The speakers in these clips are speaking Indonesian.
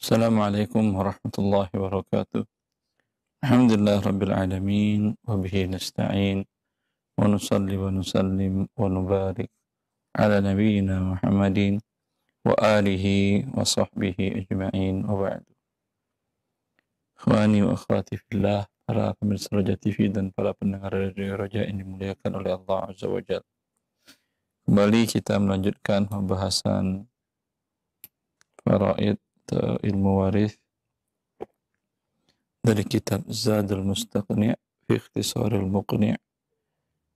Assalamualaikum warahmatullahi wabarakatuh. Alhamdulillah rabbil alamin wa bihi nasta'in wa nusalli wa nusallim wa nubarik ala nabiyyina Muhammadin wa alihi wa sahbihi ajma'in wa ba'du. Ikhwani wa akhwati fillah, para pemirsa Raja TV dan para pendengar Radio Raja yang dimuliakan oleh Allah Azza wa Jalla. Kembali kita melanjutkan pembahasan faraid atau ilmu waris dari kitab Zadul Mustaqni' fi Ikhtisaril Muqni'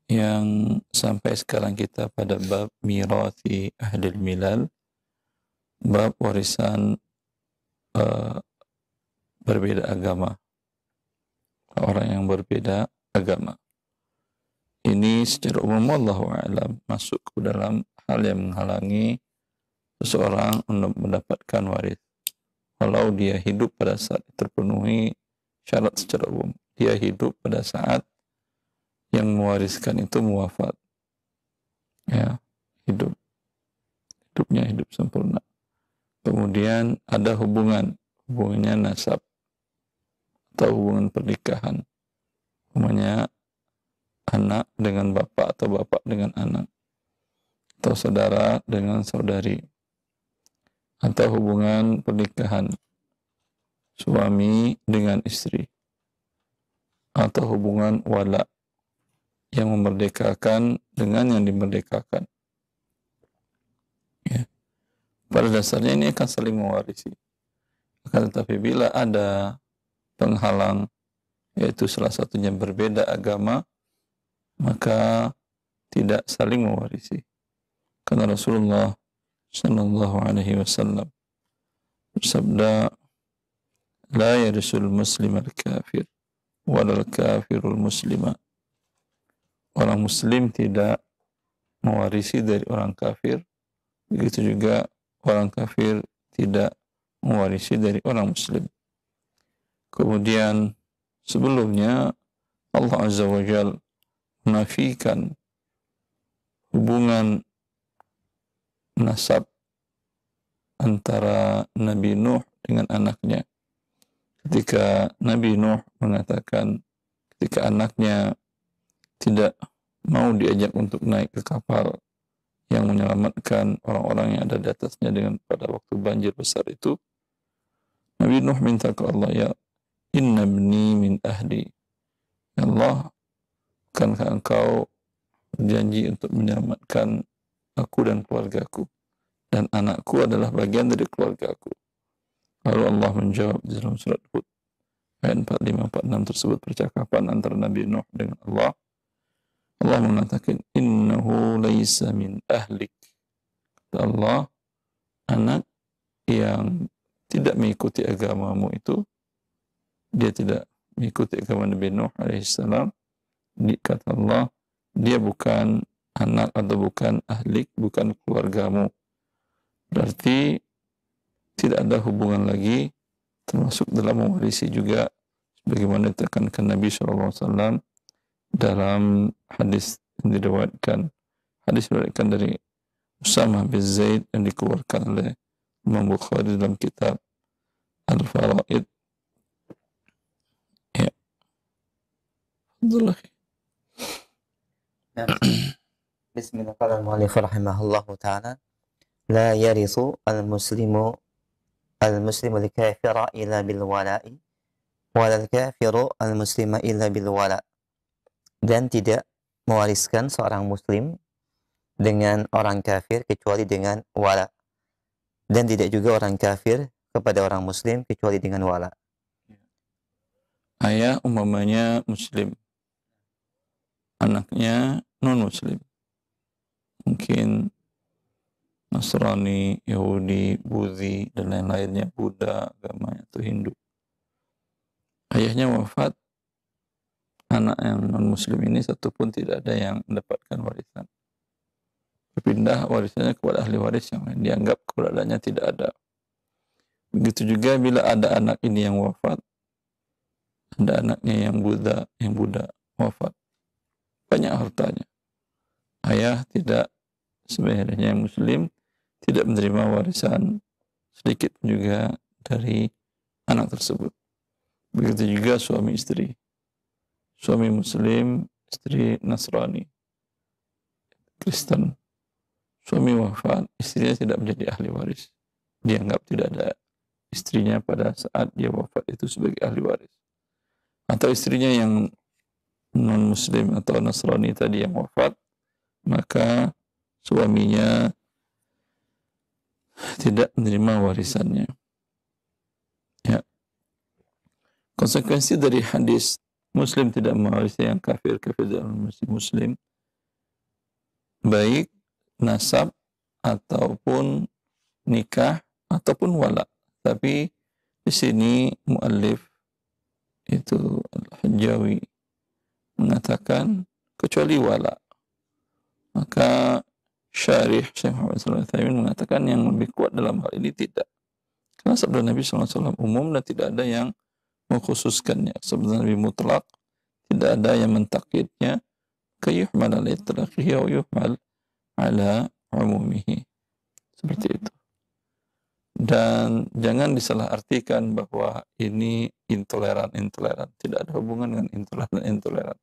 yang sampai sekarang kita pada bab mirathi ahlil milal, bab warisan berbeda agama, orang yang berbeda agama. Ini secara umum wallahu a'lam masuk ke dalam hal yang menghalangi seseorang untuk mendapatkan waris walau dia hidup pada saat terpenuhi syarat secara umum. Dia hidup pada saat yang mewariskan itu muwafat. Ya, hidupnya hidup sempurna. Kemudian ada hubungannya nasab atau hubungan pernikahan. Hubungannya anak dengan bapak atau bapak dengan anak. Atau saudara dengan saudari. Atau hubungan pernikahan suami dengan istri, atau hubungan wala yang memerdekakan dengan yang dimerdekakan. Ya. Pada dasarnya ini akan saling mewarisi. Akan tetapi bila ada penghalang, yaitu salah satunya berbeda agama, maka tidak saling mewarisi. Karena Rasulullah sallallahu alaihi wasallam bersabda, la yarisul muslim al-kafir walal kafirul muslima. Orang muslim tidak mewarisi dari orang kafir, begitu juga orang kafir tidak mewarisi dari orang muslim. Kemudian sebelumnya Allah Azza wa Jalla menafikan hubungan nasab antara Nabi Nuh dengan anaknya. Ketika Nabi Nuh mengatakan ketika anaknya tidak mau diajak untuk naik ke kapal yang menyelamatkan orang-orang yang ada di atasnya dengan pada waktu banjir besar itu, Nabi Nuh minta ke Allah, ya inna ibni min ahli. Ya Allah, bukankah engkau berjanji untuk menyelamatkan aku dan keluargaku, dan anakku adalah bagian dari keluargaku. Lalu Allah menjawab di dalam surat Hud ayat 45-46 tersebut, percakapan antara Nabi Nuh dengan Allah. Allah mengatakan, innahu laisa min ahlik. Kata Allah, anak yang tidak mengikuti agamamu itu, dia tidak mengikuti agama Nabi Nuh alaihissalam, kata Allah, dia bukan anak atau bukan ahlik, bukan keluargamu. Berarti tidak ada hubungan lagi, termasuk dalam mewarisi juga sebagaimana ditekankan Nabi SAW dalam hadis yang diriwayatkan dari Usamah bin Zaid yang dikeluarkan oleh Imam Bukhari dalam kitab Al-Faraid. Ya. Alhamdulillah. Bismillah, qala al-mu'allif rahimahullahu ta'ala, la yarithu al-muslimu al-kafira illa bil wala'i wa al-kafiru al-muslima illa bil wala'. Dan tidak mewariskan seorang muslim dengan orang kafir kecuali dengan wala, dan tidak juga orang kafir kepada orang muslim kecuali dengan wala. Ayah umpamanya muslim, anaknya non-muslim, mungkin Nasrani, Yahudi, Buddhi, dan lain-lainnya, Buddha, agamanya atau Hindu. Ayahnya wafat, anak yang non-muslim ini satupun tidak ada yang mendapatkan warisan. Berpindah warisannya kepada ahli waris yang lain, dianggap keberadaannya tidak ada. Begitu juga bila ada anak ini yang wafat, ada anaknya yang Buddha wafat, banyak hartanya. Ayah tidak, sebenarnya yang muslim, tidak menerima warisan sedikit juga dari anak tersebut. Begitu juga suami istri. Suami Muslim, istri Nasrani, Kristen. Suami wafat, istrinya tidak menjadi ahli waris. Dianggap tidak ada istrinya pada saat dia wafat itu sebagai ahli waris. Atau istrinya yang non-Muslim atau Nasrani tadi yang wafat, maka suaminya tidak menerima warisannya. Ya. Konsekuensi dari hadis Muslim tidak mewarisi yang kafir, kafir tidak mewarisi Muslim, baik nasab ataupun nikah ataupun wala. Tapi di sini muallif itu Al-Hajjawi mengatakan kecuali wala. Maka Syarih Syekh Muhammad sallallahu alaihi wasallam mengatakan yang lebih kuat dalam hal ini tidak. Karena sabda Nabi sallallahu alaihi wasallam umum dan tidak ada yang mengkhususkannya. Sabda Nabi mutlak, tidak ada yang mentakkidnya. Kayuhmal ala itlaqihi wa yuhmal ala umumihi. Seperti itu. Dan jangan disalahartikan bahwa ini intoleran. Tidak ada hubungan dengan intoleran.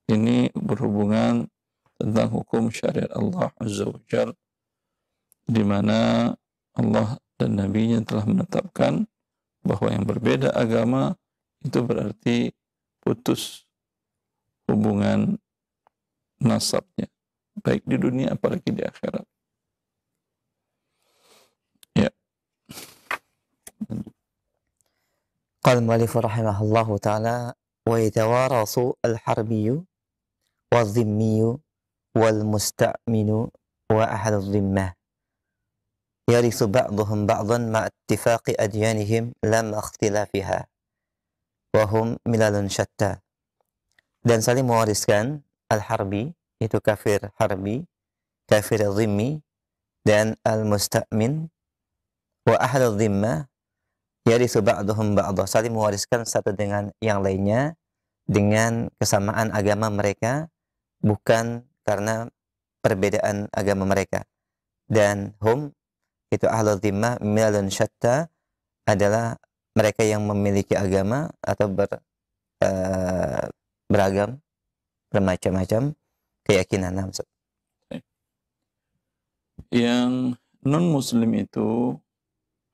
Ini berhubungan tentang hukum syariat Allah Azza wa Jalla, di mana Allah dan Nabi-Nya telah menetapkan bahwa yang berbeda agama itu berarti putus hubungan nasabnya, baik di dunia apalagi di akhirat. Ya. Qala al-mu'allif rahimahullahu ta'ala wa yatawarasu al-harbiyyu wal-dhimmiyyu wal-musta'minu wa ahlu dhimmah yarithu ba'duhum ba'dan ma ittifaqi adyanihim lam ikhtilafiha wa hum milalun syatta. Dan saling mewariskan al-harbi, itu kafir harbi, kafir dhimmi, dan al-musta'min wa ahlu dhimmah yarithu ba'duhum ba'dah, saling mewariskan satu dengan yang lainnya dengan kesamaan agama mereka, bukan karena perbedaan agama mereka. Dan hum, itu ahlul dhimmah, milalun syatta, adalah mereka yang memiliki agama atau beragam, bermacam-macam keyakinan. Yang non-Muslim itu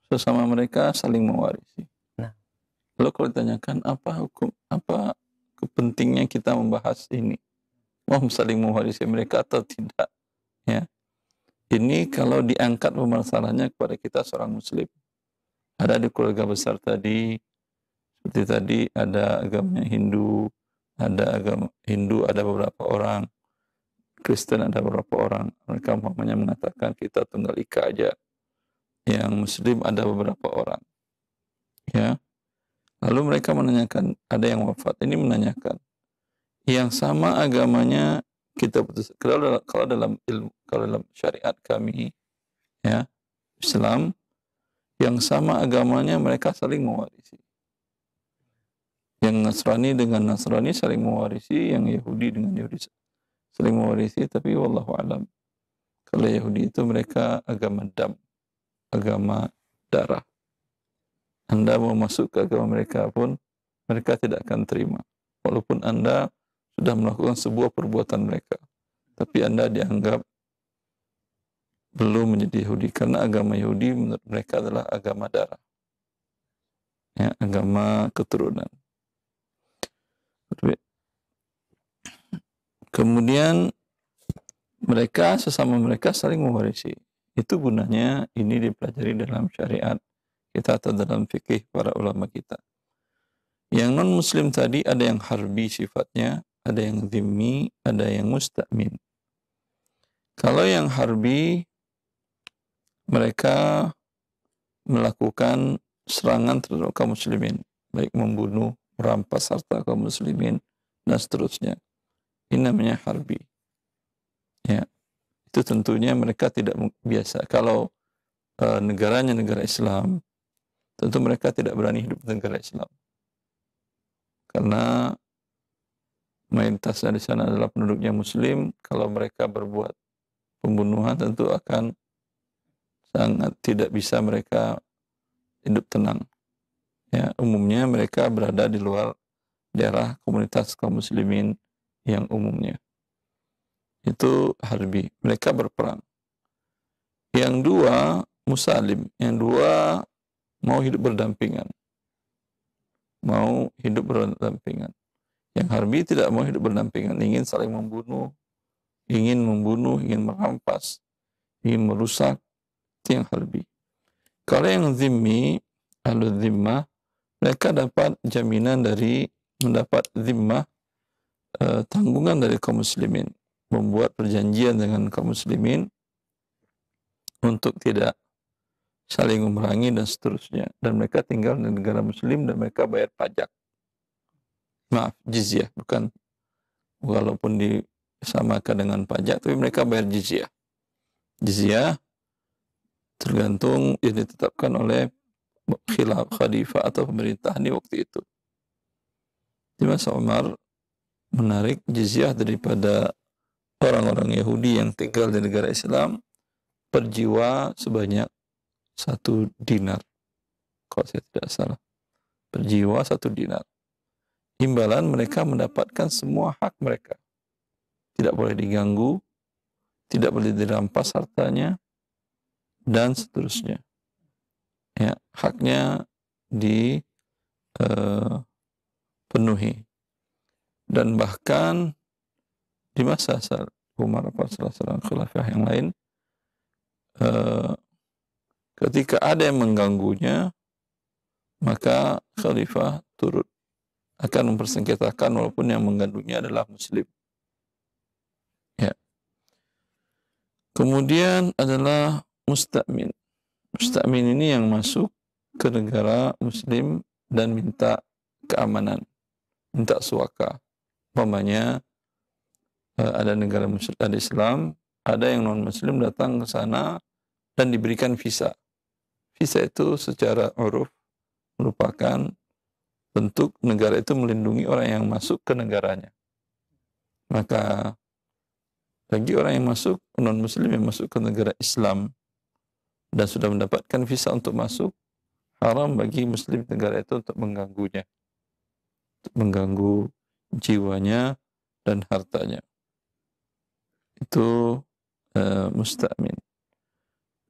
sesama mereka saling mewarisi. Nah, lalu kalau ditanyakan apa kepentingnya kita membahas ini, mau saling mewarisi mereka atau tidak? Ya, ini kalau diangkat permasalahannya kepada kita seorang Muslim, ada di keluarga besar tadi, seperti tadi ada agamanya Hindu, ada beberapa orang, Kristen ada beberapa orang, mereka umpamanya mengatakan kita tunggal ika aja. Yang Muslim ada beberapa orang, ya. Lalu mereka menanyakan, ada yang wafat, ini menanyakan, yang sama agamanya kita putus. Kalau dalam syariat kami, ya, Islam, yang sama agamanya mereka saling mewarisi. Yang Nasrani dengan Nasrani saling mewarisi, yang Yahudi dengan Yahudi saling mewarisi, tapi wallahu alam. Kalau Yahudi itu mereka agama dam, agama darah. Anda mau masuk ke agama mereka pun mereka tidak akan terima. Walaupun Anda sudah melakukan sebuah perbuatan mereka, tapi Anda dianggap belum menjadi Yahudi, karena agama Yahudi menurut mereka adalah agama darah, ya, agama keturunan. Kemudian mereka sesama mereka saling mewarisi. Itu gunanya ini dipelajari dalam syariat kita atau dalam fikih para ulama kita. Yang non-Muslim tadi ada yang harbi sifatnya, ada yang dhimmi, ada yang musta'min. Kalau yang harbi, mereka melakukan serangan terhadap kaum muslimin, baik membunuh, merampas harta kaum muslimin, dan seterusnya. Ini namanya harbi. Ya, itu tentunya mereka tidak biasa. Kalau negaranya negara Islam, tentu mereka tidak berani hidup di negara Islam, karena mayoritasnya di sana adalah penduduknya Muslim. Kalau mereka berbuat pembunuhan, tentu akan sangat tidak bisa mereka hidup tenang. Ya, umumnya mereka berada di luar daerah komunitas kaum muslimin yang umumnya. Itu harbi, mereka berperang. Yang dua musalim, yang dua mau hidup berdampingan. Mau hidup berdampingan. Yang harbi tidak mau hidup berdampingan, ingin saling membunuh, ingin merampas, ingin merusak, itu yang harbi. Kalau yang zimmi, ahlu zimmah, mereka dapat jaminan dari mendapat zimmah, tanggungan dari kaum muslimin, membuat perjanjian dengan kaum muslimin untuk tidak saling memerangi dan seterusnya. Dan mereka tinggal di negara muslim dan mereka bayar pajak. Maaf, jizyah, bukan, walaupun disamakan dengan pajak, tapi mereka bayar jizyah. Jizyah tergantung yang ditetapkan oleh khalifah atau pemerintah di waktu itu. Di masa Umar menarik jizyah daripada orang-orang Yahudi yang tinggal di negara Islam per jiwa sebanyak 1 dinar. Kalau saya tidak salah. Per jiwa 1 dinar. Imbalan mereka mendapatkan semua hak mereka. Tidak boleh diganggu, tidak boleh dirampas hartanya, dan seterusnya. Ya, haknya dipenuhi. Dan bahkan di masa Umar atau salah khilafah yang lain, ketika ada yang mengganggunya, maka khalifah turut akan mempersengketakan walaupun yang mengganggunya adalah muslim. Ya. Kemudian adalah musta'min. Musta'min ini yang masuk ke negara muslim dan minta keamanan, minta suaka. Umpamanya ada negara muslim, ada Islam, ada yang non muslim datang ke sana dan diberikan visa. Visa itu secara uruf merupakan bentuk negara itu melindungi orang yang masuk ke negaranya. Maka bagi orang yang masuk, non muslim yang masuk ke negara Islam dan sudah mendapatkan visa untuk masuk, haram bagi muslim negara itu untuk mengganggunya, untuk mengganggu jiwanya dan hartanya. Itu musta'min.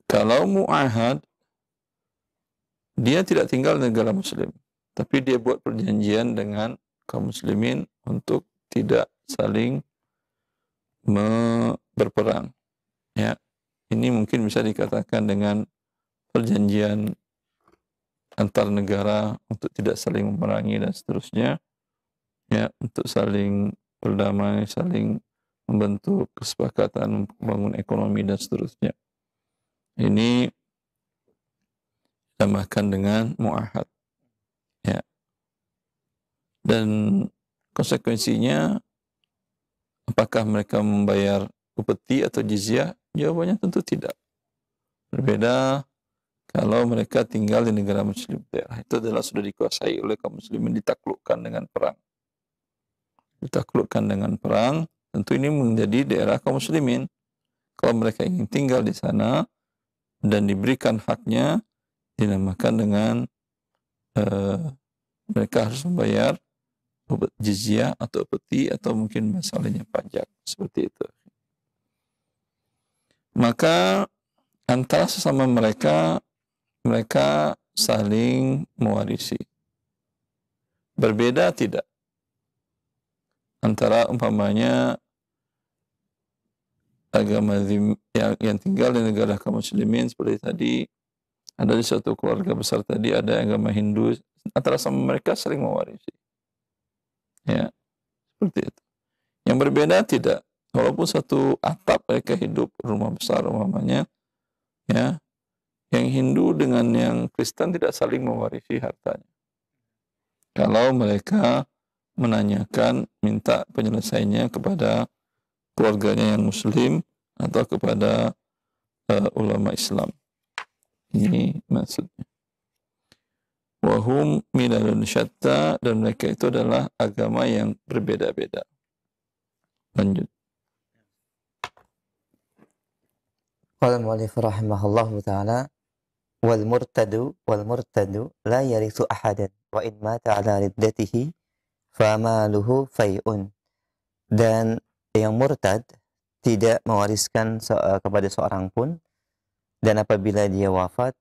Kalau mu'ahad, dia tidak tinggal di negara muslim, tapi dia buat perjanjian dengan kaum muslimin untuk tidak saling berperang. Ya, ini mungkin bisa dikatakan dengan perjanjian antar negara untuk tidak saling memerangi dan seterusnya. Ya, untuk saling berdamai, saling membentuk kesepakatan membangun ekonomi dan seterusnya. Ini ditambahkan dengan mu'ahad. Ya. Dan konsekuensinya, apakah mereka membayar upeti atau jizyah? Jawabannya tentu tidak. Berbeda kalau mereka tinggal di negara muslim. Daerah itu adalah sudah dikuasai oleh kaum muslimin, ditaklukkan dengan perang. Ditaklukkan dengan perang, tentu ini menjadi daerah kaum muslimin. Kalau mereka ingin tinggal di sana dan diberikan haknya, dinamakan dengan mereka harus membayar jizyah atau upeti atau mungkin masalahnya pajak, seperti itu. Maka antara sesama mereka saling mewarisi. Berbeda tidak? Antara umpamanya agama yang tinggal di negara kaum muslimin seperti tadi, ada di suatu keluarga besar tadi ada agama Hindu, antara sama mereka saling mewarisi. Ya, seperti itu. Yang berbeda tidak, walaupun satu atap mereka hidup rumah besar umpamanya, ya, yang Hindu dengan yang Kristen tidak saling mewarisi hartanya. Kalau mereka menanyakan, minta penyelesaiannya kepada keluarganya yang Muslim atau kepada ulama Islam. Ini maksudnya. Wahum minalun syatta, dan mereka itu adalah agama yang berbeda-beda. Lanjut. Qala al-mu'allif rahimahullahu ta'ala wal murtadu la yarithu ahadan wa in mata ala riddatihi famaluhu fai'un. Dan yang murtad tidak mewariskan kepada seorang pun, dan apabila dia wafat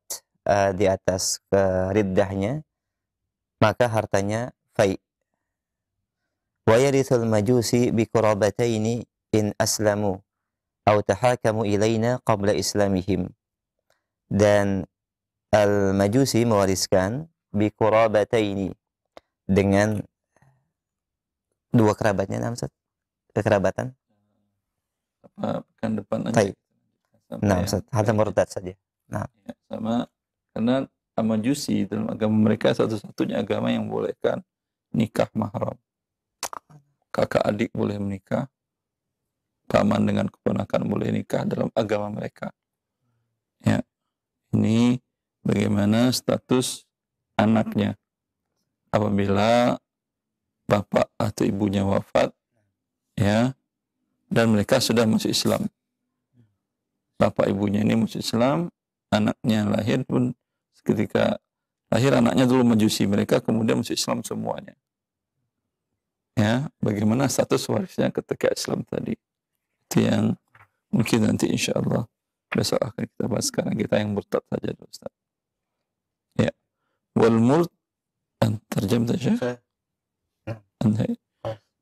di atas riddahnya, maka hartanya fai'. Wa yarithul majusi bi qurabataini in aslamu aw tahakamu ilaina qabla islamihim. Dan al-majusi mewariskan bi qurabataini dengan dua kerabatnya, kekerabatan. Pekan depan aja. Baik. Nah, harta murtad saja. Nah, ya, sama, karena Majusi dalam agama mereka satu-satunya agama yang bolehkan nikah mahram. Kakak adik boleh menikah, paman dengan keponakan boleh nikah dalam agama mereka. Ya, ini bagaimana status anaknya apabila bapak atau ibunya wafat, ya, dan mereka sudah masuk Islam. Bapak ibunya ini masuk Islam, anaknya lahir pun ketika lahir anaknya dulu Majusi, mereka kemudian masuk Islam semuanya. Ya, bagaimana status warisnya ketika Islam tadi? Itu yang mungkin nanti insya Allah besok akan kita bahas. Sekarang kita yang murtad saja dulu, Ustaz. Ya, wal terjem saja.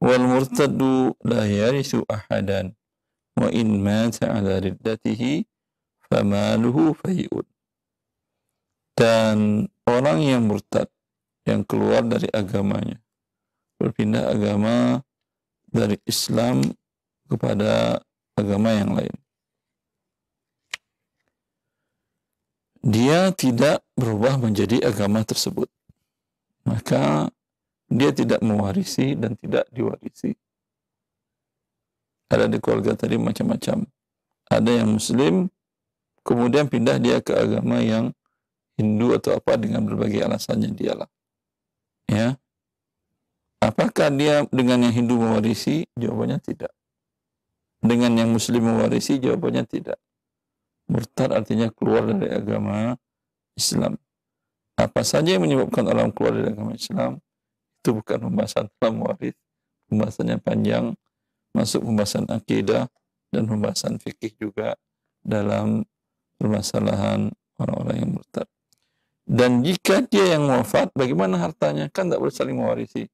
Wal murtadu la yarithu ahadan wa in mata ala riddatihi famaluhu fai'un. Dan orang yang murtad, yang keluar dari agamanya, berpindah agama dari Islam kepada agama yang lain, dia tidak berubah menjadi agama tersebut, maka dia tidak mewarisi dan tidak diwarisi. Ada di keluarga tadi macam-macam. Ada yang Muslim, kemudian pindah dia ke agama yang Hindu atau apa dengan berbagai alasannya dialah. Ya. Apakah dia dengan yang Hindu mewarisi? Jawabannya tidak. Dengan yang Muslim mewarisi? Jawabannya tidak. Murtad artinya keluar dari agama Islam. Apa saja yang menyebabkan orang keluar dari agama Islam, itu bukan pembahasan dalam waris. Pembahasannya panjang, masuk pembahasan akidah dan pembahasan fikih juga dalam permasalahan orang-orang yang murtad. Dan jika dia yang wafat, bagaimana hartanya? Kan tak boleh saling mewarisi.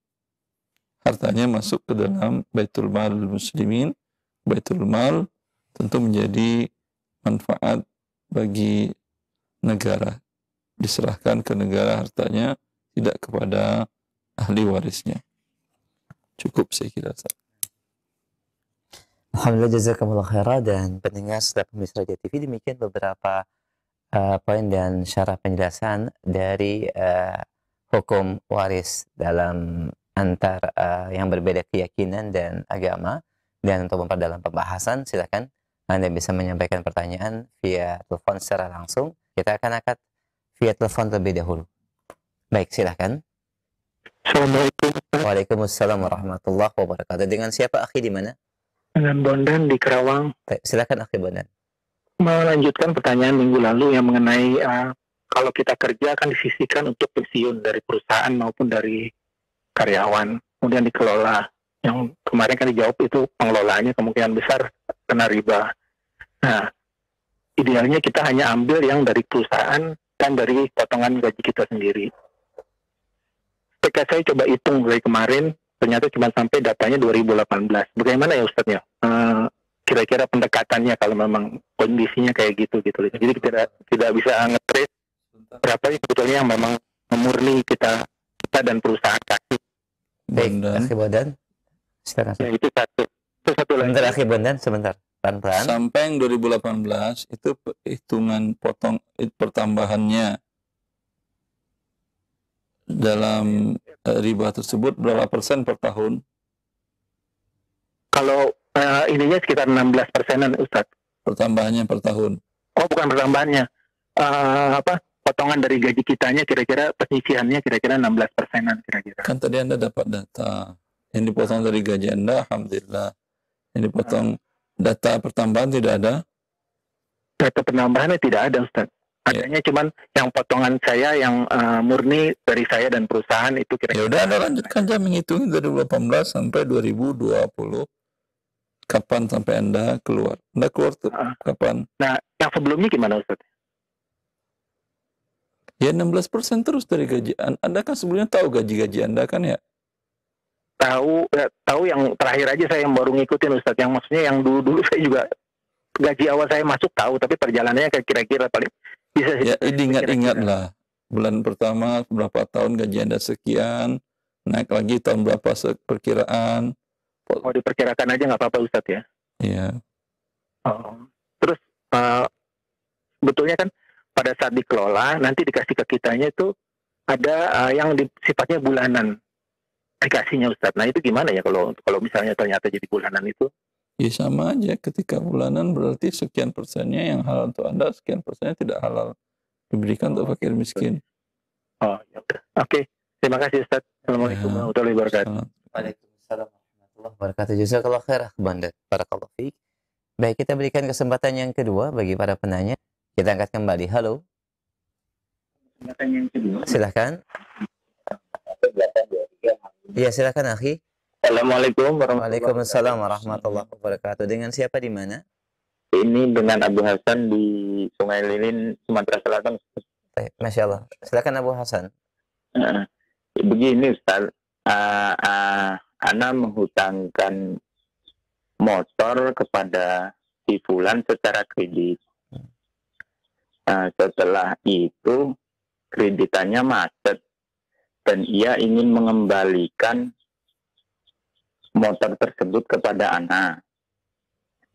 Hartanya masuk ke dalam Baitul Mal Muslimin. Baitul Mal tentu menjadi manfaat bagi negara. Diserahkan ke negara hartanya, tidak kepada ahli warisnya. Cukup saya kira. Alhamdulillah, jazakumullah khairan. Dan pendengar setelah pemirsa Radio TV, demikian beberapa poin dan syarah penjelasan dari hukum waris dalam antar yang berbeda keyakinan dan agama. Dan untuk memperdalam pembahasan, silakan Anda bisa menyampaikan pertanyaan via telepon secara langsung. Kita akan angkat via telepon terlebih dahulu. Baik, silakan. Assalamualaikum. Waalaikumsalam warahmatullahi wabarakatuh. Dengan siapa, akhi, di mana? Dengan Bondan di Kerawang. Baik, silakan, akhi Bondan. Melanjutkan pertanyaan minggu lalu yang mengenai kalau kita kerja akan disisihkan untuk pensiun dari perusahaan maupun dari karyawan, kemudian dikelola. Yang kemarin kan dijawab itu pengelolaannya kemungkinan besar kena riba. Nah, idealnya kita hanya ambil yang dari perusahaan dan dari potongan gaji kita sendiri. Ketika saya coba hitung dari kemarin, ternyata cuma sampai datanya 2018. Bagaimana ya Ustadznya? Kira-kira pendekatannya kalau memang kondisinya kayak gitu. Jadi tidak bisa nge-trace berapa sebetulnya yang memang murni kita dan perusahaan kasih. Baik, akhi Bondan. Silakan. Ya, itu satu lagi. Sebentar, akhi Bondan, sebentar. Pelan-pelan. Sampai yang 2018 itu hitungan pertambahannya dalam riba tersebut berapa persen per tahun? Kalau ininya sekitar 16%-an Ustaz. Pertambahannya per tahun? Oh, bukan pertambahannya. Potongan dari gaji kitanya kira-kira penyisihannya kira-kira 16%-an kira-kira. Kan tadi Anda dapat data. Yang dipotong dari gaji Anda, alhamdulillah. Yang dipotong data pertambahan tidak ada? Data penambahannya tidak ada Ustaz. Adanya cuman yang potongan saya yang murni dari saya dan perusahaan itu Ya kira-kira. udah Anda lanjutkan aja menghitung dari 2018 sampai 2020. Kapan sampai Anda keluar? Anda keluar tuh kapan? Nah, yang sebelumnya gimana Ustaz? Ya 16% terus dari gaji. Anda kan sebelumnya tahu gaji-gaji Anda kan ya? Tahu yang terakhir aja saya yang baru ngikutin Ustaz. Yang maksudnya yang dulu-dulu saya juga gaji awal saya masuk tahu, tapi perjalanannya kayak kira-kira paling bisa Ya kira-kira. ingat-ingat lah. Bulan pertama berapa tahun gaji Anda sekian, naik lagi tahun berapa perkiraan. Mau diperkirakan aja nggak apa-apa Ustaz ya. Iya. Terus sebetulnya kan pada saat dikelola nanti dikasih ke kitanya itu ada yang sifatnya bulanan dikasihnya Ustaz. Nah itu gimana ya kalau misalnya ternyata jadi bulanan itu? Ya sama aja, ketika bulanan berarti sekian persennya yang halal untuk Anda, sekian persennya tidak halal diberikan untuk fakir miskin. Oh ya udah. Oke. Terima kasih Ustaz. Assalamualaikum warahmatullahi wabarakatuh. Waalaikumsalam warahmatullahi wabarakatuh. Jazakallah khair Banda. Barakallahu fiik. Baik, kita berikan kesempatan yang kedua bagi para penanya. Kita angkat kembali. Halo. Silakan. Iya, silakan akhi. Assalamualaikum Waalaikumsalam warahmatullahi wabarakatuh. Dengan siapa di mana? Ini dengan Abu Hasan di Sungai Lilin, Sumatera Selatan. Masya Allah. Silakan Abu Hasan. Begini Ustaz, Ana menghutangkan motor kepada si Fulan secara kredit. Setelah itu kreditannya macet dan ia ingin mengembalikan motor tersebut kepada Ana.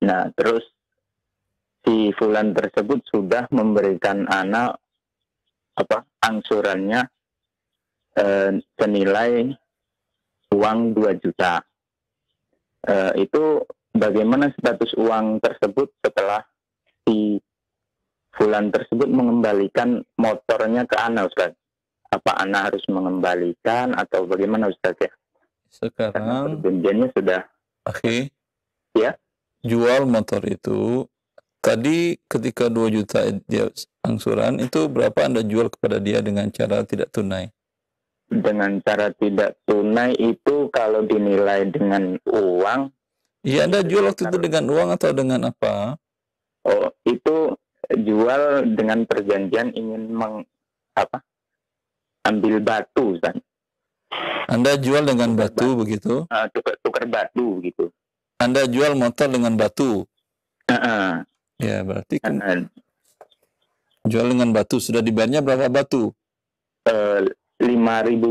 Nah, terus si Fulan tersebut sudah memberikan Ana angsurannya senilai uang 2 juta. Itu bagaimana status uang tersebut setelah si Fulan tersebut mengembalikan motornya ke Ana, Ustaz? Apa Ana harus mengembalikan atau bagaimana Ustaz ya? Sekarang perjanjiannya sudah. Oke. Ya. Jual motor itu tadi ketika 2 juta dia angsuran, itu berapa Anda jual kepada dia dengan cara tidak tunai? Dengan cara tidak tunai itu kalau dinilai dengan uang. Iya, Anda jual waktu itu dengan uang atau dengan apa? Oh, itu jual dengan perjanjian ingin ambil batu, Ustaz. Anda jual dengan batu begitu? Tukar batu gitu. Anda jual motor dengan batu? Ya, berarti jual dengan batu. Sudah dibayarnya berapa batu? 5.000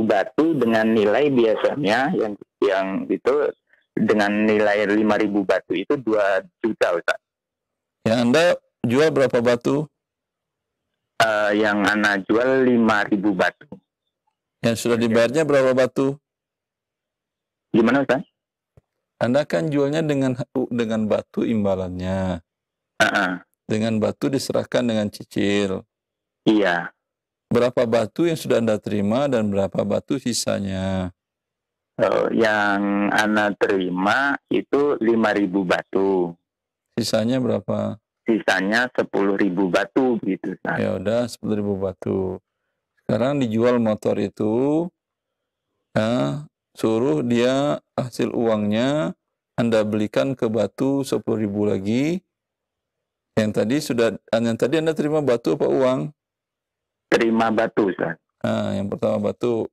batu dengan nilai biasanya yang itu dengan nilai 5.000 batu itu 2 juta Ustaz. Yang Anda jual berapa batu? Yang Anda jual 5.000 batu. Yang sudah dibayarnya berapa batu? Gimana Ustaz? Anda kan jualnya dengan batu imbalannya. Dengan batu diserahkan dengan cicil. Iya. Berapa batu yang sudah Anda terima dan berapa batu sisanya? Yang Anda terima itu 5.000 batu. Sisanya berapa? Sisanya 10.000 batu gitu. Ya udah 10.000 batu. Sekarang dijual motor itu, ya, suruh dia hasil uangnya Anda belikan ke batu 10.000 lagi. Yang tadi Anda terima batu apa uang? Terima batu, Ustaz. Nah, yang pertama batu.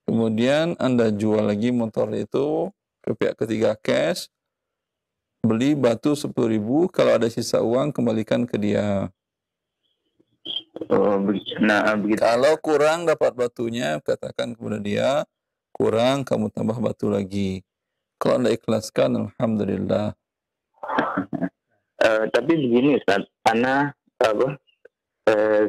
Kemudian Anda jual lagi motor itu ke pihak ketiga cash. Beli batu 10.000, kalau ada sisa uang kembalikan ke dia. Begitu. Kalau kurang dapat batunya, katakan kepada dia, kurang kamu tambah batu lagi. Kalau Anda ikhlaskan, alhamdulillah. Tapi begini Ustaz, karena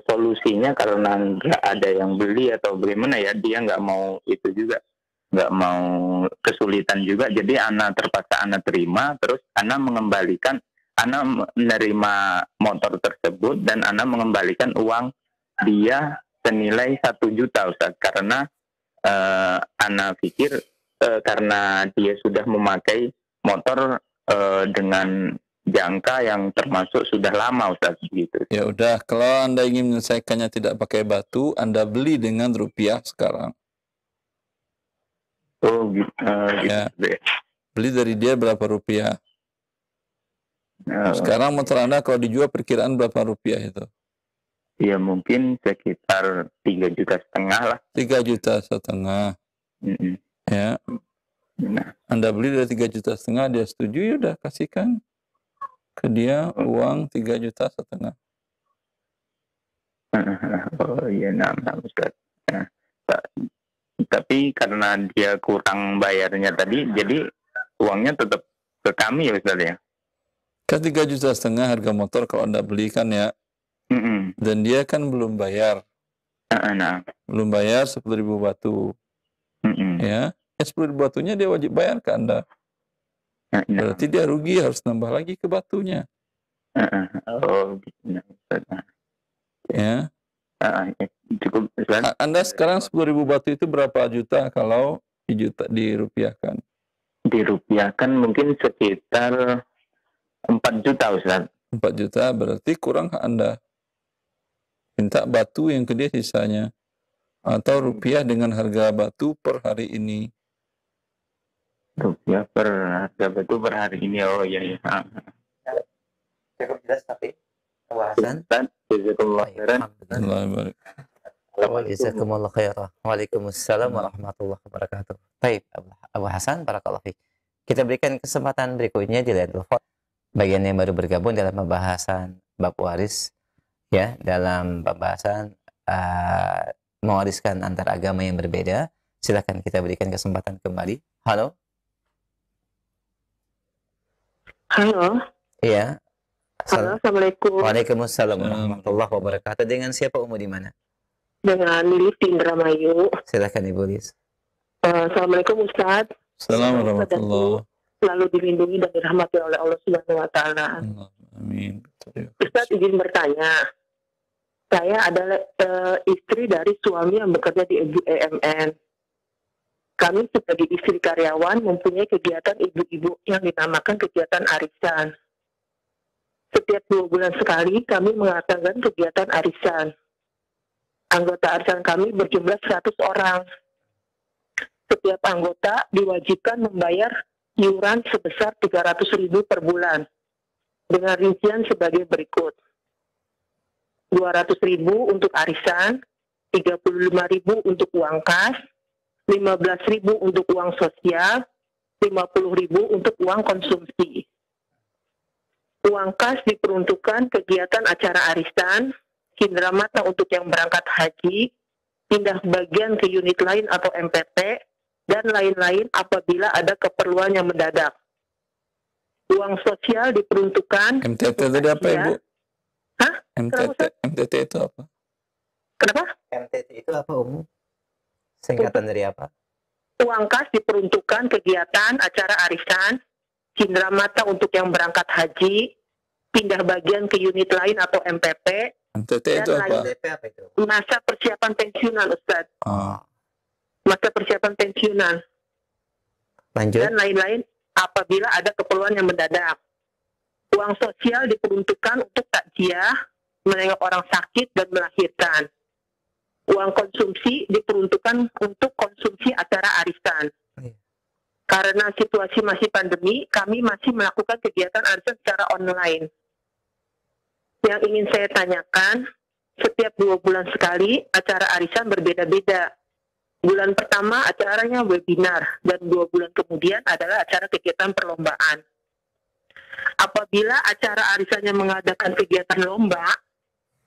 solusinya karena nggak ada yang beli atau bagaimana ya, dia nggak mau itu juga, nggak mau kesulitan juga, jadi Ana terpaksa Ana terima, terus Ana mengembalikan, Ana menerima motor tersebut dan Ana mengembalikan uang dia senilai 1 juta Ustaz, karena Ana pikir karena dia sudah memakai motor dengan jangka yang termasuk sudah lama Ustaz gitu. Ya udah, kalau Anda ingin menyelesaikannya tidak pakai batu, Anda beli dengan rupiah sekarang. Oh gitu, Ya. gitu ya. Beli dari dia berapa rupiah. Sekarang motor Anda kalau dijual perkiraan berapa rupiah itu? Ya mungkin sekitar 3,5 juta lah. 3,5 juta. Ya, Nah, Anda beli dari 3,5 juta, dia setuju, ya udah kasihkan ke dia uang 3,5 juta. oh iya, nah Ustaz. Nah, tapi karena dia kurang bayarnya tadi, jadi uangnya tetap ke kami ya Ustaz ya? Kan 3,5 juta harga motor kalau Anda belikan ya. Dan dia kan belum bayar. Nah. Belum bayar 10.000 batu. Ya, 10.000 batunya dia wajib bayar ke Anda. Berarti dia rugi, harus nambah lagi ke batunya. Oh gitu. Ya. Cukup Ustaz. Anda sekarang 10.000 batu itu berapa juta kalau dirupiahkan? Dirupiahkan mungkin sekitar 4 juta Ustaz. 4 juta berarti kurang Anda. Minta batu yang ke dia sisanya. Atau rupiah dengan harga batu per hari ini. Rupiah per harga batu per hari ini. Oh iya. Cukup jelas tapi Hasan. Jazakumullah khairan. Alhamdulillah. Jazakumullah khairan. Waalaikumsalam warahmatullahi wabarakatuh. Baik, Abu Hasan, barakallahu fiik. Kita berikan kesempatan berikutnya di layar telepon. Bagian yang baru bergabung dalam pembahasan bab waris, ya, dalam pembahasan mewariskan antar agama yang berbeda. Silakan kita berikan kesempatan kembali. Halo. Halo. Iya. Halo, Assalamualaikum. Waalaikumsalam warahmatullahi wabarakatuh. Dengan siapa Umu di mana? Dengan Lilis di Indramayu. Silakan Ibu Lilis. Assalamualaikum Ustaz. Assalamualaikum warahmatullahi selalu dilindungi dan dirahmati oleh Allah Subhanahu wa taala. Amin. Ustaz izin bertanya. Saya adalah istri dari suami yang bekerja di BUMN. Kami sebagai istri karyawan mempunyai kegiatan ibu-ibu yang dinamakan kegiatan arisan. Setiap 2 bulan sekali kami mengadakan kegiatan arisan. Anggota arisan kami berjumlah 100 orang. Setiap anggota diwajibkan membayar iuran sebesar 300.000 per bulan. Dengan rincian sebagai berikut. 200.000 untuk arisan, 35.000 untuk uang kas, 15.000 untuk uang sosial, 50.000 untuk uang konsumsi. Uang kas diperuntukkan kegiatan acara arisan, cindera mata untuk yang berangkat haji, pindah bagian ke unit lain atau MPP, dan lain-lain apabila ada keperluan yang mendadak. Uang sosial diperuntukkan... MTT tadi apa Ibu? Hah? MTT itu apa? Kenapa? MTT itu apa Umu? Singkatan dari apa? Uang kas diperuntukkan kegiatan acara arisan, cindera mata untuk yang berangkat haji, pindah bagian ke unit lain atau MPP, MTT itu apa? Masa persiapan pensiunan Ustaz. Masa persiapan pensiunan. Lanjut. Dan lain-lain apabila ada keperluan yang mendadak. Uang sosial diperuntukkan untuk takziah, menengok orang sakit dan melahirkan. Uang konsumsi diperuntukkan untuk konsumsi acara arisan. Karena situasi masih pandemi, kami masih melakukan kegiatan arisan secara online. Yang ingin saya tanyakan, setiap 2 bulan sekali acara arisan berbeda-beda. Bulan pertama acaranya webinar, dan 2 bulan kemudian adalah acara kegiatan perlombaan. Apabila acara arisannya mengadakan kegiatan lomba,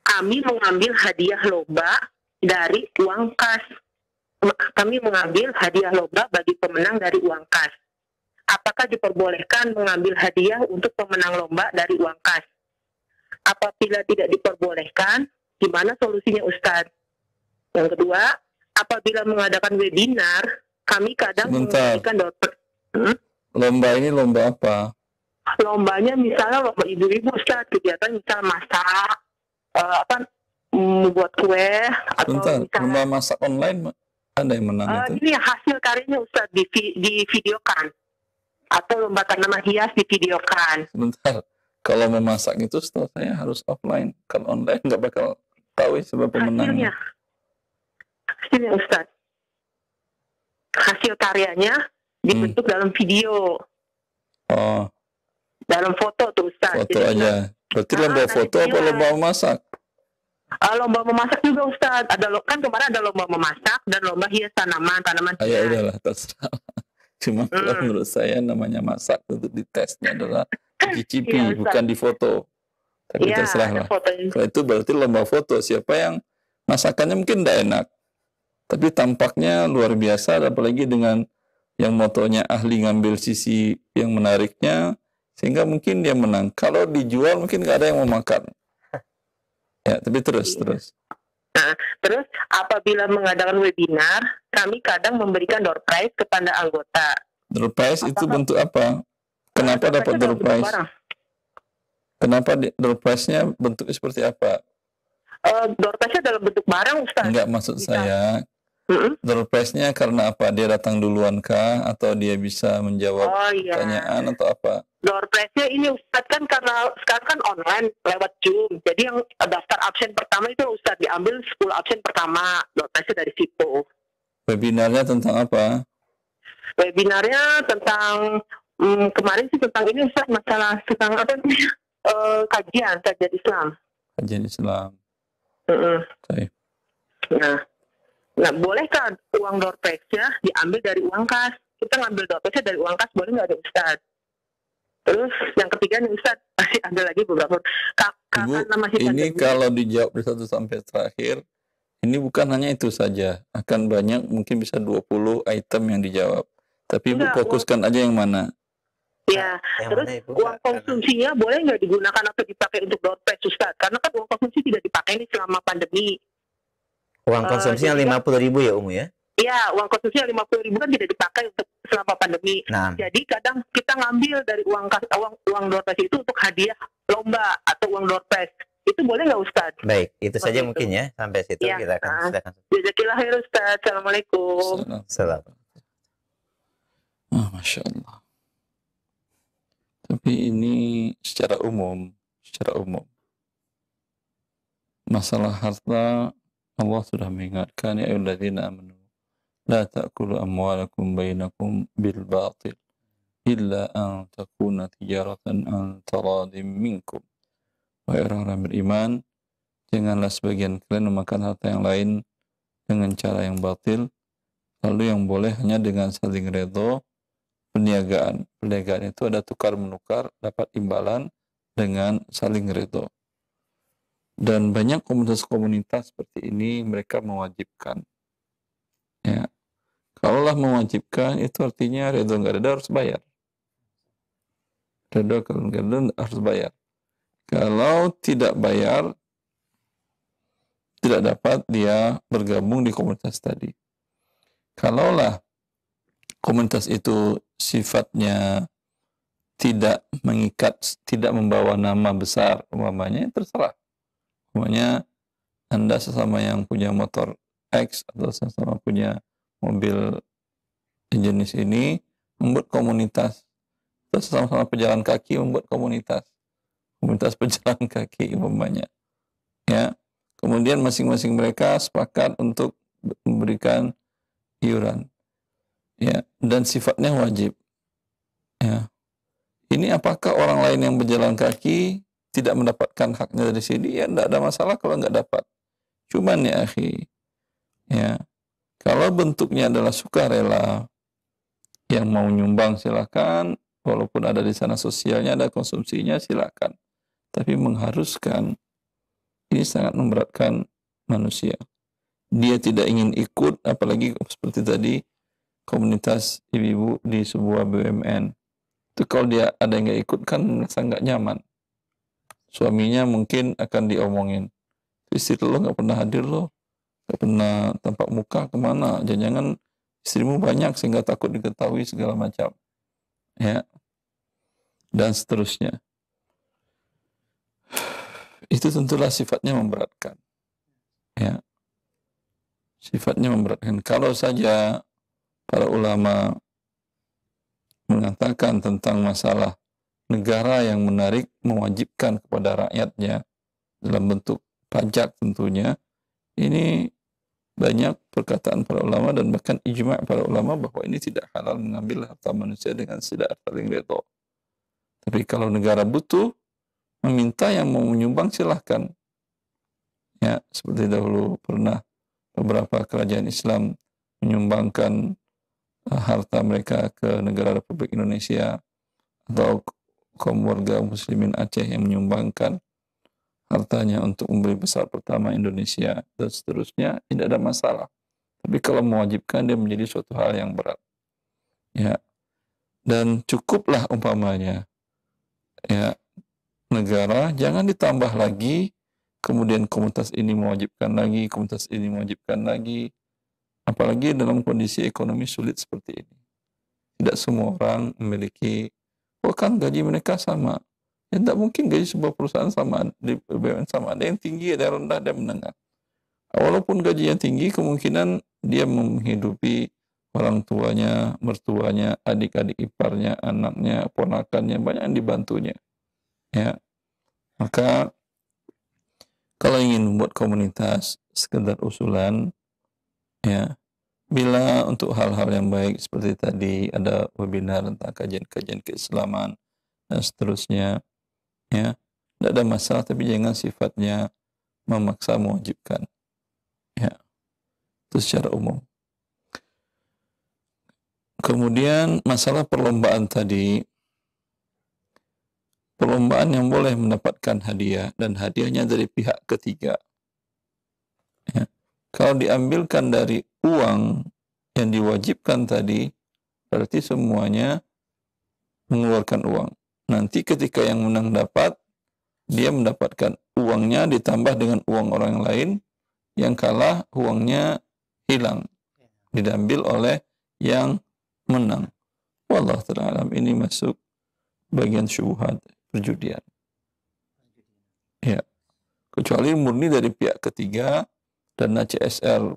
kami mengambil hadiah lomba dari uang kas. Kami mengambil hadiah lomba bagi pemenang dari uang kas. Apakah diperbolehkan mengambil hadiah untuk pemenang lomba dari uang kas? Apabila tidak diperbolehkan, gimana solusinya Ustadz? Yang kedua, apabila mengadakan webinar, kami kadang memberikan Lomba ini lomba apa? Lombanya misalnya lomba ibu-ibu Ustadz, kegiatan misal masak, membuat kue, atau misalnya lomba masak online ada yang menang itu? Ini hasil karyanya Ustadz di videokan, atau lomba tanaman hias di videokan. Sebentar, Kalau memasak itu setahu saya harus offline. Kalau online nggak bakal tahu siapa pemenangnya. Hasilnya Ustaz. Hasil karyanya dibentuk dalam video. Oh, Dalam foto tuh Ustaz. foto aja. Berarti lomba foto apa lomba memasak? Lomba memasak juga Ustaz. Kan kemarin ada lomba memasak dan lomba hias tanaman Ya hias. udahlah, terserah. Cuma kalau menurut saya namanya masak untuk ditesnya adalah dicicipi, Iya, bukan di foto. Tapi Iya, terserah ada lah. fotonya. Kalau itu berarti lomba foto. Siapa yang masakannya mungkin tidak enak, tapi tampaknya luar biasa, apalagi dengan yang motonya ahli ngambil sisi yang menariknya, sehingga mungkin dia menang. Kalau dijual mungkin nggak ada yang mau makan. Ya, tapi terus. Nah, terus apabila mengadakan webinar, kami kadang memberikan door prize kepada anggota. Door prize itu bentuk apa? Kenapa dapat door prize? Kenapa door prize-nya bentuknya seperti apa? Door prize-nya dalam bentuk barang, Ustaz. Enggak, maksud saya door prize-nya karena apa? Dia datang duluan kah? Atau dia bisa menjawab pertanyaan atau apa? Door prize-nya ini Ustaz kan karena sekarang kan online lewat Zoom. Jadi yang daftar absen pertama itu Ustaz diambil 10 absen pertama. Door prize-nya dari situ. Webinarnya tentang apa? Webinarnya tentang kemarin sih tentang ini Ustaz, masalah tentang apa namanya? Kajian Islam. Kajian Islam. Okay. Nah, bolehkah uang door prize-nya diambil dari uang kas? Kita ngambil door prize-nya dari uang kas, boleh nggak ada Ustaz? Terus yang ketiga nih Ustaz, masih ada lagi beberapa. Ini kalau dijawab di 1 sampai terakhir, ini bukan hanya itu saja, akan banyak, mungkin bisa 20 item yang dijawab. Tapi Ibu fokuskan aja yang mana. Ya, terus uang konsumsinya boleh nggak digunakan atau dipakai untuk door prize Ustaz? Karena kan uang konsumsi tidak dipakai nih selama pandemi. Uang konsumsinya 50.000 ya Umu ya? Iya, uang konsumsinya 50.000 kan tidak dipakai untuk selama pandemi. Nah. Jadi kadang kita ngambil dari uang door prize itu untuk hadiah lomba atau uang door prize. Itu boleh nggak Ustaz? Baik, itu saja mungkin ya. Sampai situ kita akan silakan. Jazakillah khair Ustaz. Assalamualaikum. Assalamualaikum. Masya Allah. Tapi ini secara umum, masalah harta Allah sudah mengingatkan, ya ayyuhalladzina amanu la ta'kulu amwalakum bainakum bil batil illa an takuna tijaratan an taradim minkum. Wahai orang-orang beriman, janganlah sebagian kalian memakan harta yang lain dengan cara yang batil, lalu yang boleh hanya dengan saling redha. Perniagaan itu ada tukar menukar, dapat imbalan dengan saling ridho. Dan banyak komunitas-komunitas seperti ini mereka mewajibkan. Ya, kalaulah mewajibkan itu artinya ridho nggak ada harus bayar. Ridho kalau nggak ada harus bayar. Kalau tidak bayar, tidak dapat dia bergabung di komunitas tadi. Kalaulah komunitas itu sifatnya tidak mengikat, tidak membawa nama besar, umpamanya terserah. Umpamanya Anda sesama yang punya motor X atau sesama punya mobil jenis ini membuat komunitas. Atau sesama-sama pejalan kaki membuat komunitas pejalan kaki umpamanya. Ya. Kemudian masing-masing mereka sepakat untuk memberikan iuran. Ya, dan sifatnya wajib. Ya. Ini apakah orang lain yang berjalan kaki tidak mendapatkan haknya dari sini? Ya, tidak ada masalah kalau nggak dapat. Cuman ya, akhi, ya, kalau bentuknya adalah sukarela, yang mau nyumbang silakan, walaupun ada di sana sosialnya, ada konsumsinya silakan. Tapi mengharuskan, ini sangat memberatkan manusia. Dia tidak ingin ikut, apalagi seperti tadi, komunitas ibu-ibu di sebuah BUMN. Itu kalau dia ada yang nggak ikut kan merasa nggak nyaman. Suaminya mungkin akan diomongin. Istri lo nggak pernah hadir lo, nggak pernah tampak muka kemana. Jangan-jangan istrimu banyak sehingga takut diketahui segala macam. Ya. Dan seterusnya. Itu tentulah sifatnya memberatkan. Ya. Sifatnya memberatkan. Kalau saja para ulama mengatakan tentang masalah negara yang menarik mewajibkan kepada rakyatnya dalam bentuk pajak tentunya, ini banyak perkataan para ulama dan bahkan ijma' para ulama bahwa ini tidak halal mengambil harta manusia dengan tidak saling redha. Tapi kalau negara butuh, meminta yang mau menyumbang silahkan. Ya, seperti dahulu pernah beberapa kerajaan Islam menyumbangkan harta mereka ke negara Republik Indonesia, atau kaum warga muslimin Aceh yang menyumbangkan hartanya untuk membeli pesawat pertama Indonesia dan seterusnya, tidak ada masalah. Tapi kalau mewajibkan, dia menjadi suatu hal yang berat. Ya. Dan cukuplah umpamanya ya, negara jangan ditambah lagi, kemudian komunitas ini mewajibkan lagi, komunitas ini mewajibkan lagi, apalagi dalam kondisi ekonomi sulit seperti ini. Tidak semua orang memiliki, oh kan gaji mereka sama. Ya tidak mungkin gaji sebuah perusahaan sama, di BUMN sama. Ada yang tinggi, ada yang rendah, ada yang menengah. Walaupun gaji yang tinggi, kemungkinan dia menghidupi orang tuanya, mertuanya, adik-adik iparnya, anaknya, ponakannya, banyak yang dibantunya. Ya, maka kalau ingin membuat komunitas sekedar usulan, ya, bila untuk hal-hal yang baik seperti tadi ada webinar tentang kajian-kajian keislaman dan seterusnya, ya, tidak ada masalah, tapi jangan sifatnya memaksa mewajibkan. Ya, itu secara umum. Kemudian masalah perlombaan tadi, perlombaan yang boleh mendapatkan hadiah dan hadiahnya dari pihak ketiga. Ya. Kalau diambilkan dari uang yang diwajibkan tadi, berarti semuanya mengeluarkan uang. Nanti ketika yang menang dapat, dia mendapatkan uangnya ditambah dengan uang orang lain, yang kalah uangnya hilang, diambil oleh yang menang. Wallahu ta'ala alam, ini masuk bagian syubhat perjudian. Ya. Kecuali murni dari pihak ketiga, dana CSR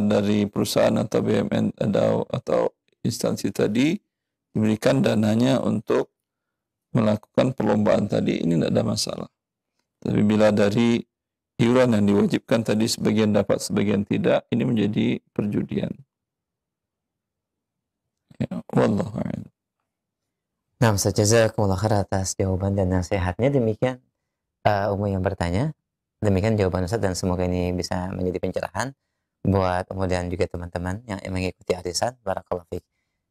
dari perusahaan atau BUMN atau instansi tadi diberikan dananya untuk melakukan perlombaan tadi, ini tidak ada masalah. Tapi bila dari iuran yang diwajibkan tadi sebagian dapat sebagian tidak, ini menjadi perjudian. Ya, wallahu a'lam. Nah, Ustaz, jazakumullah khair atas jawaban dan nasihatnya. Demikian Umu yang bertanya. Demikian jawaban Ustaz, dan semoga ini bisa menjadi pencerahan buat Umu dan juga teman-teman yang mengikuti arisan. Barakallahu fiik.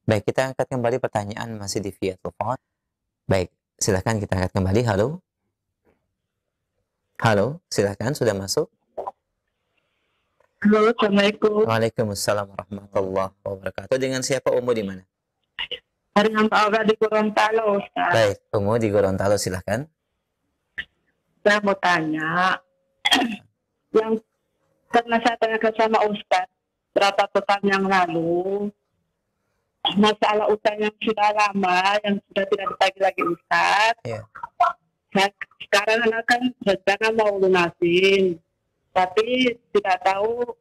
Baik, kita angkat kembali pertanyaan masih di via telepon. Baik, silakan kita angkat kembali. Halo. Halo, silakan, sudah masuk. Halo, Assalamualaikum. Waalaikumsalam warahmatullahi wabarakatuh. Dengan siapa Umu di mana? Dengan Pak Oga di Gorontalo, Ustaz. Baik, Umu di Gorontalo, silakan. Saya mau tanya, yang karena saya tanyakan sama Ustaz berapa pekan yang lalu, masalah utang yang sudah lama, yang sudah tidak ditagih lagi Ustaz. Ya. Saya sekarang kan rencana mau lunasin, tapi tidak tahu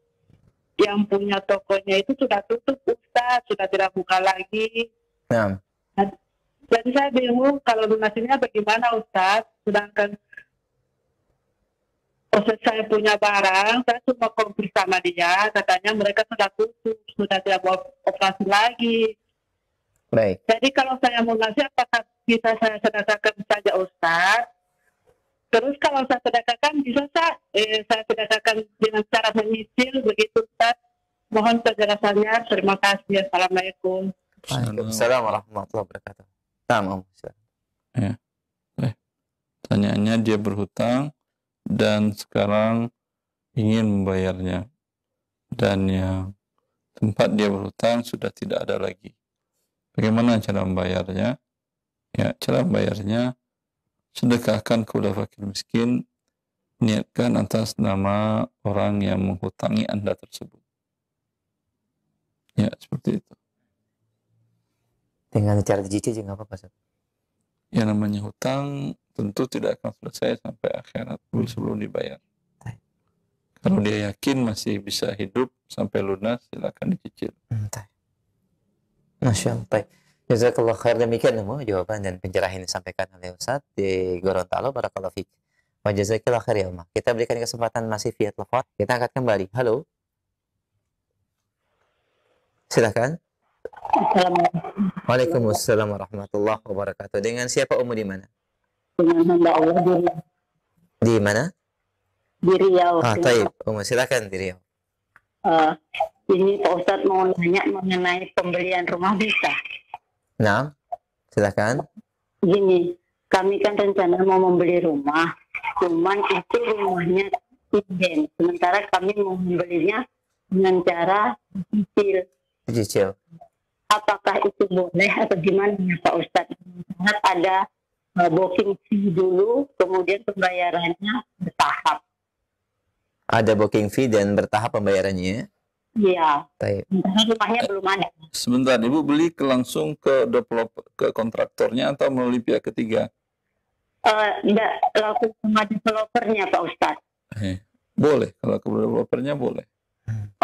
yang punya tokonya itu sudah tutup Ustaz, sudah tidak buka lagi. Nah. Jadi saya bingung kalau lunasinya bagaimana Ustaz, sedangkan proses saya punya barang, saya cuma konfirmasi sama dia, katanya mereka sudah tutup, sudah tidak mau operasi lagi. Baik. Jadi kalau saya mau ngasih, apakah bisa saya sedekahkan saja Ustaz? Terus kalau saya sedekahkan, bisa saya sedekahkan dengan cara menyicil begitu Ustaz? Mohon penjelasannya. Terima kasih. Assalamualaikum. Waalaikumsalam warahmatullahi wabarakatuh. Tamam. Ya. Pertanyaannya, dia berhutang dan sekarang ingin membayarnya, dan yang tempat dia berhutang sudah tidak ada lagi. Bagaimana cara membayarnya? Ya, cara membayarnya, sedekahkan kepada fakir miskin, niatkan atas nama orang yang menghutangi Anda tersebut. Ya, seperti itu. Dengan cara dicicil juga apa-apa, Ustaz? Yang namanya hutang tentu tidak akan selesai sampai akhirat sebelum dibayar. Kalau dia yakin masih bisa hidup sampai lunas, silakan dicicil. Masya Allah. Baik. Jazakallah khair, demikian jawaban dan pencerahan yang disampaikan oleh Ustaz di Gorontalo. Barakallahu fiik. Wa jazakallahu khair ya Umar. Kita berikan kesempatan masih via telepon. Kita angkat kembali. Halo. Silakan. Assalamualaikum Waalaikumsalam warahmatullahi wabarakatuh. Dengan siapa Umu di mana? dengan hamba Allah Di mana? di Riau. Taib. Umu silakan di Riau. Ini Pak Ustadz mau nanya mengenai pembelian rumah bisa. Nah, silakan. Gini, kami kan rencana mau membeli rumah, cuman itu rumahnya inden. Sementara kami mau membelinya dengan cara cicil. Cicil. Apakah itu boleh atau gimana ya Pak Ustadz? Sangat ada booking fee dulu, kemudian pembayarannya bertahap. Ada booking fee dan bertahap pembayarannya. Iya, Taib. sementara rumahnya belum ada. Sebentar, Ibu beli langsung ke developer, ke kontraktornya atau melalui pihak ketiga? Tidak laku sama developernya Pak Ustadz. Boleh, kalau ke developernya boleh.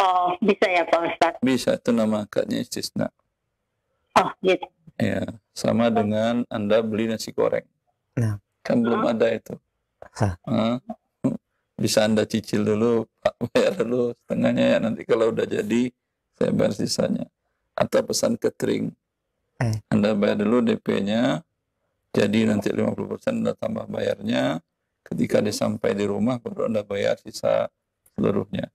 Oh, bisa ya Pak Ustadz. Bisa, itu nama akadnya istisna. Oh, gitu. Ya, sama dengan Anda beli nasi goreng. Nah. Kan belum ada itu. Hah. Bisa Anda cicil dulu, Pak, bayar dulu setengahnya ya, nanti kalau udah jadi saya bayar sisanya. Atau pesan catering. Anda bayar dulu DP-nya, jadi nanti 50% Anda tambah bayarnya, ketika dia sampai di rumah baru Anda bayar sisa seluruhnya.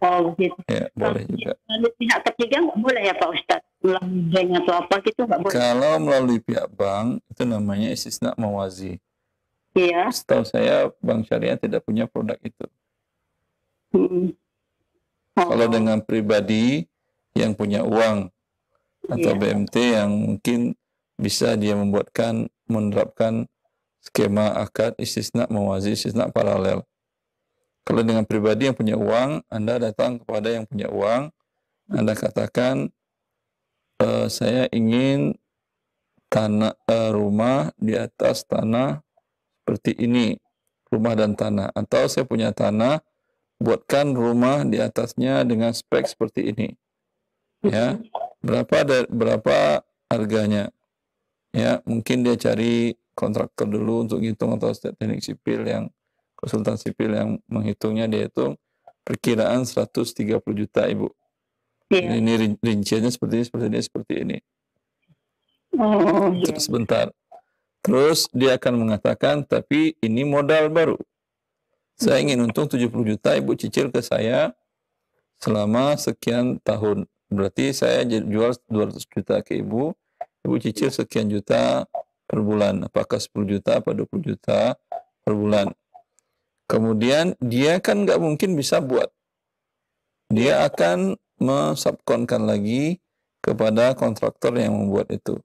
Oh, gitu. Ya, boleh juga. Lalu pihak ketiga nggak boleh ya Pak Ustadz? Melalui bank atau apa gitu nggak boleh? Kalau melalui pihak bank, itu namanya istisna mawazi. Iya. Setahu saya bank syariah tidak punya produk itu. Kalau dengan pribadi yang punya uang atau BMT yang mungkin bisa dia menerapkan skema akad istisna mawazi, istisna paralel. Kalau dengan pribadi yang punya uang, Anda datang kepada yang punya uang, Anda katakan, saya ingin rumah di atas tanah seperti ini, rumah dan tanah. Atau saya punya tanah, buatkan rumah di atasnya dengan spek seperti ini. Ya, berapa harganya? Ya, mungkin dia cari kontraktor dulu untuk hitung atau teknik sipil yang konsultan sipil yang menghitungnya, dia hitung perkiraan 130 juta Ibu. Iya. Ini rinciannya seperti ini. Oh, iya. Terus sebentar. Terus dia akan mengatakan, tapi ini modal baru. Saya ingin untung 70 juta, Ibu cicil ke saya selama sekian tahun. Berarti saya jual 200 juta ke Ibu, Ibu cicil sekian juta per bulan. Apakah 10 juta, apa 20 juta per bulan. Kemudian dia kan nggak mungkin bisa buat. Dia akan mensubkonkan lagi kepada kontraktor yang membuat itu.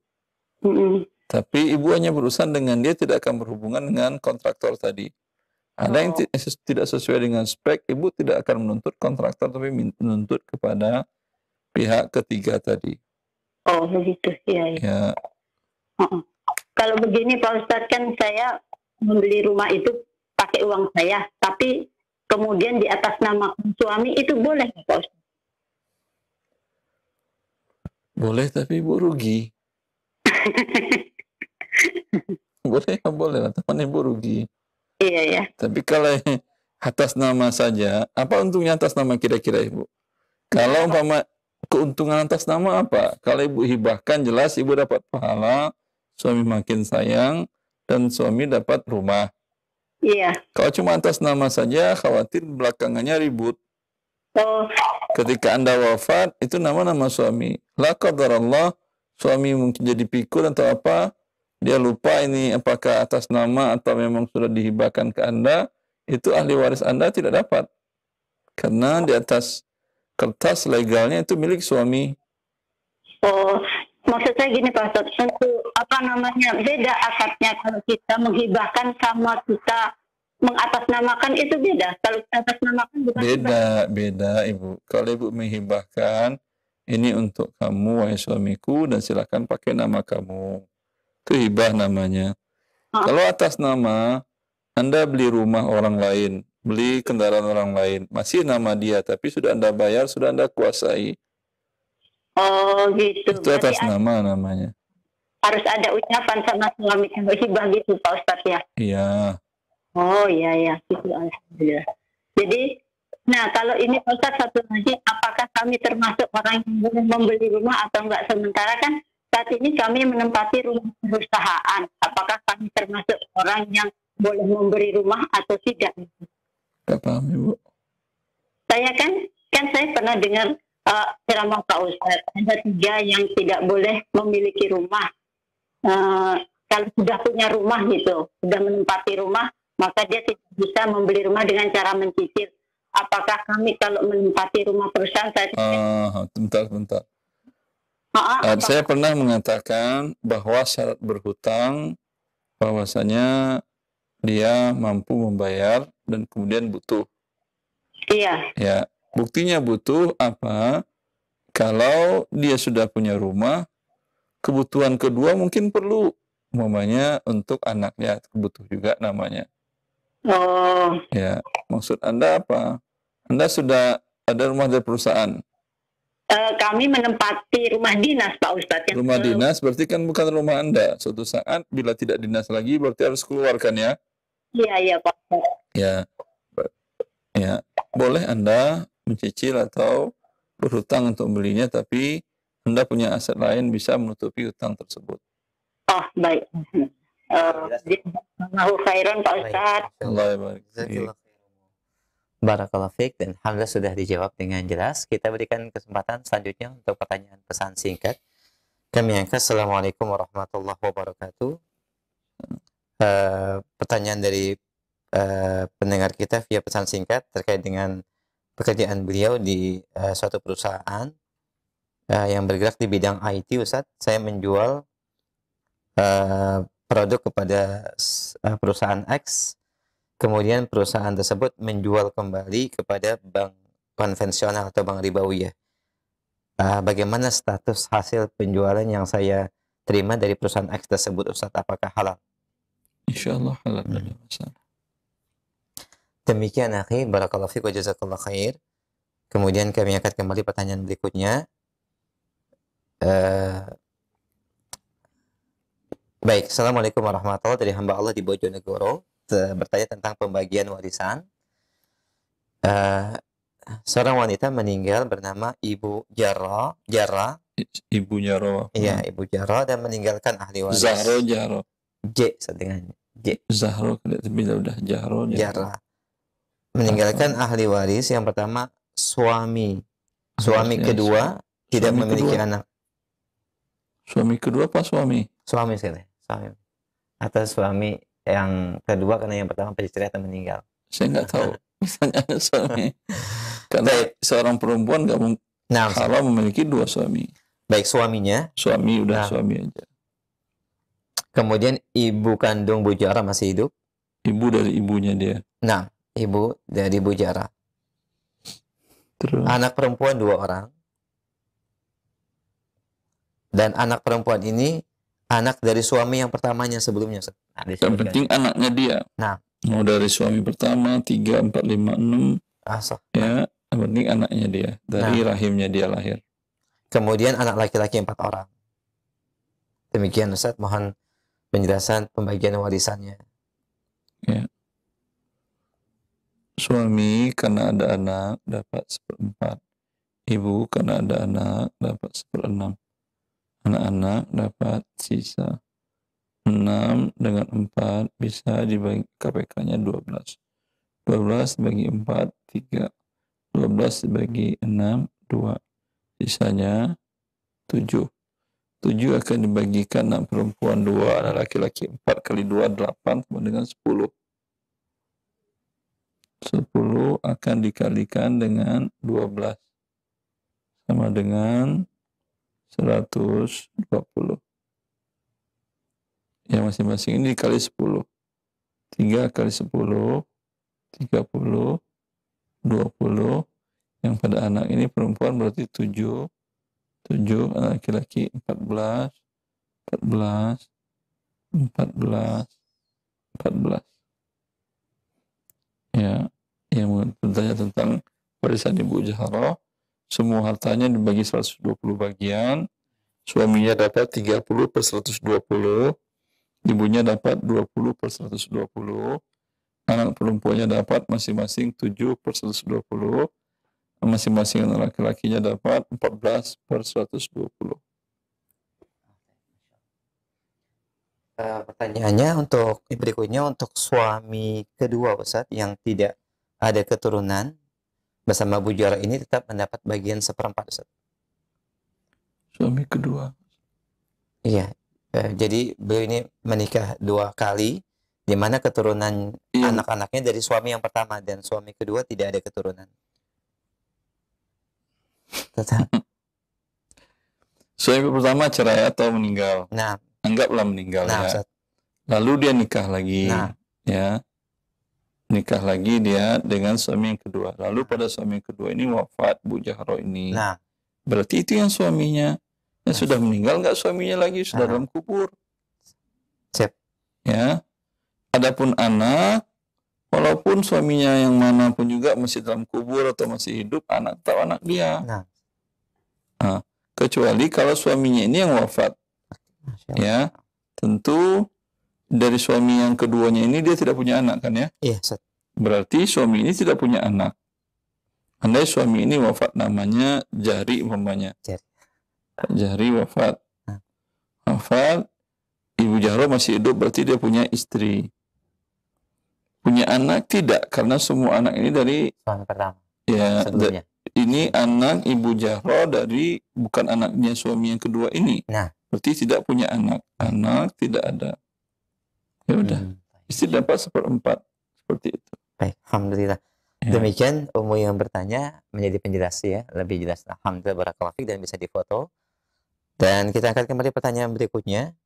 Tapi Ibu hanya berurusan dengan dia, tidak akan berhubungan dengan kontraktor tadi. Ada yang tidak sesuai dengan spek, Ibu tidak akan menuntut kontraktor, tapi menuntut kepada pihak ketiga tadi. Oh, begitu. Iya. Ya. Kalau begini Pak Ustadz, kan saya membeli rumah itu pakai uang saya, tapi kemudian di atas nama suami, itu boleh Pak Ustadz? Boleh, tapi Ibu rugi. boleh lah, teman Ibu rugi. Iya ya. Tapi kalau atas nama saja, apa untungnya atas nama kira-kira Ibu? Kalau umpama keuntungan atas nama apa? Kalau Ibu hibahkan, jelas Ibu dapat pahala, suami makin sayang, dan suami dapat rumah. Iya. Kalau cuma atas nama saja, khawatir belakangannya ribut. Oh. Ketika Anda wafat, itu nama-nama suami. La qadarallah, suami mungkin jadi pikir atau apa, dia lupa ini apakah atas nama atau memang sudah dihibahkan ke Anda, itu ahli waris Anda tidak dapat. Karena di atas kertas legalnya itu milik suami. Oh, maksud saya gini Pak Ustadz, untuk beda akadnya kalau kita menghibahkan sama kita mengatasnamakan, itu beda. Kalau kita atasnamakan bukan beda Ibu. Kalau Ibu menghibahkan, ini untuk kamu wahai suamiku dan silakan pakai nama kamu. Itu hibah namanya. Kalau atas nama, Anda beli rumah orang lain, beli kendaraan orang lain, masih nama dia, tapi sudah Anda bayar, sudah Anda kuasai. Oh gitu. Itu atas nama namanya. harus ada ucapan sama suami kalau hibah gitu Pak Ustadz ya. Iya. Oh iya gitu, alhamdulillah. Jadi, nah kalau ini Pak Ustadz satu lagi, apakah kami termasuk orang yang boleh membeli rumah atau enggak? Sementara kan saat ini kami menempati rumah perusahaan. Apakah kami termasuk orang yang boleh memberi rumah atau tidak? Gak paham Ibu. Saya kan saya pernah dengar ceramah Pak Ustadz, ada 3 yang tidak boleh memiliki rumah. Kalau sudah punya rumah gitu, sudah menempati rumah, maka dia tidak bisa membeli rumah dengan cara mencicil. Apakah kami kalau menempati rumah perusahaan Bentar. Saya pernah mengatakan bahwa syarat berhutang bahwasanya dia mampu membayar dan kemudian butuh. Iya. Ya, buktinya butuh apa? Kalau dia sudah punya rumah, kebutuhan kedua mungkin perlu, umpamanya untuk anaknya butuh juga namanya. Oh. Ya, maksud Anda apa? Anda sudah ada rumah dari perusahaan. Kami menempati rumah dinas Pak Ustadz. Rumah dinas berarti kan bukan rumah Anda. Suatu saat bila tidak dinas lagi berarti harus keluarkan ya. Iya Pak Ustadz. Ya, boleh Anda mencicil atau berhutang untuk belinya, tapi Anda punya aset lain bisa menutupi hutang tersebut. Oh baik. Allahu khairan Pak Ustadz. Allah baik. Barakallahu fiik, dan alhamdulillah sudah dijawab dengan jelas. Kita berikan kesempatan selanjutnya untuk pertanyaan pesan singkat. Kami angkat. Assalamualaikum warahmatullahi wabarakatuh. Pertanyaan dari pendengar kita via pesan singkat terkait dengan pekerjaan beliau di suatu perusahaan yang bergerak di bidang IT. Ustaz, saya menjual produk kepada perusahaan X, kemudian perusahaan tersebut menjual kembali kepada bank konvensional atau bank ribawiyah. Bagaimana status hasil penjualan yang saya terima dari perusahaan X tersebut, Ustaz? Apakah halal? Insyaallah halal. Demikian akhi, barakallahu fiik wa jazakallahu khair. Kemudian kami akan kembali pertanyaan berikutnya. Baik, assalamualaikum warahmatullahi wabarakatuh, dari hamba Allah di Bojonegoro, bertanya tentang pembagian warisan. Seorang wanita meninggal bernama Ibu Jarrah. Ibu Jarrah. Iya, Ibu Jarrah, dan meninggalkan ahli waris. Zahro Jarrah. J dengan J. Zahro bila udah Jarrah. Meninggalkan ahli waris yang pertama suami. Suami kedua tidak memiliki anak. Suami kedua apa suami? Suami sekali. Suami. Atau suami yang kedua karena yang pertama bercerai atau meninggal. Saya nggak tahu. Misalnya suami. Karena seorang perempuan nggak mungkin kalau memiliki 2 suami. Baik, suaminya. Suami udah suami aja. Kemudian ibu kandung Bu Jarrah masih hidup. Ibu dari ibunya dia. Nah, ibu dari Bu Jarrah. Terus. Anak perempuan 2 orang. Dan anak perempuan ini anak dari suami yang pertamanya sebelumnya. Yang penting anaknya dia. Nah, mau dari suami pertama 3, 4, 5, 6. Ya, yang penting anaknya dia. Dari rahimnya dia lahir. Kemudian anak laki-laki 4 orang. Demikian Ustaz, mohon penjelasan pembagian warisannya. Ya. Suami karena ada anak dapat 1/4. Ibu karena ada anak dapat 1/6. Anak-anak dapat sisa 6 dengan 4 bisa dibagi KPK-nya 12. 12 dibagi 4, 3. 12 dibagi 6, 2. Sisanya 7. 7 akan dibagikan anak perempuan 2, anak laki-laki 4 kali 2, 8 sama dengan 10. 10 akan dikalikan dengan 12 sama dengan 120. Yang masing-masing ini dikali 10. 3 kali 10, 30, 20. Yang pada anak ini perempuan berarti 7. 7, anak laki-laki 14, 14, 14, 14. Ya, yang bertanya tentang warisan Ibu Jarrah, semua hartanya dibagi 120 bagian. suaminya dapat 30/120, ibunya dapat 20/120, anak perempuannya dapat masing-masing 7/120, masing-masing laki-lakinya dapat 14/120. Pertanyaannya untuk berikutnya untuk suami kedua Ustaz yang tidak ada keturunan bersama Bu Juara ini tetap mendapat bagian 1/4 Ustaz. Suami kedua. Iya, jadi beliau ini menikah 2 kali, di mana keturunan Iya. anak-anaknya dari suami yang pertama dan suami kedua tidak ada keturunan. Tetap. Suami pertama cerai atau meninggal. Nah, Anggaplah meninggal ya. Ustaz. Lalu dia nikah lagi. Nah. Ya. Nikah lagi dia dengan suami yang kedua. Lalu pada suami yang kedua ini wafat Bu Jahro ini. Nah, Berarti itu yang suaminya. Yang sudah meninggal nggak suaminya lagi, sudah dalam kubur. siap. Ya. Adapun anak, walaupun suaminya yang manapun juga masih dalam kubur atau masih hidup, anak tahu anak dia. Nah. Kecuali kalau suaminya ini yang wafat. Masya Allah. Ya, tentu dari suami yang keduanya ini dia tidak punya anak kan ya? Iya, Ustaz. Berarti suami ini tidak punya anak. Andai suami ini wafat, namanya Jari umpamanya. Jari wafat. Wafat, Ibu Jahro masih hidup, berarti dia punya istri. Punya anak tidak, karena semua anak ini dari Suami pertama. ya Sebelumnya. ini anak Ibu Jahro dari bukan anaknya suami yang kedua ini. Nah. Berarti tidak punya anak. Anak tidak ada. Ya udah. Istri dapat 1/4 seperti itu. Baik, alhamdulillah. Ya. Demikian Umu yang bertanya menjadi penjelas ya, lebih jelas. Alhamdulillah, barakallahu fiik, dan bisa difoto. Dan kita angkat kembali pertanyaan berikutnya.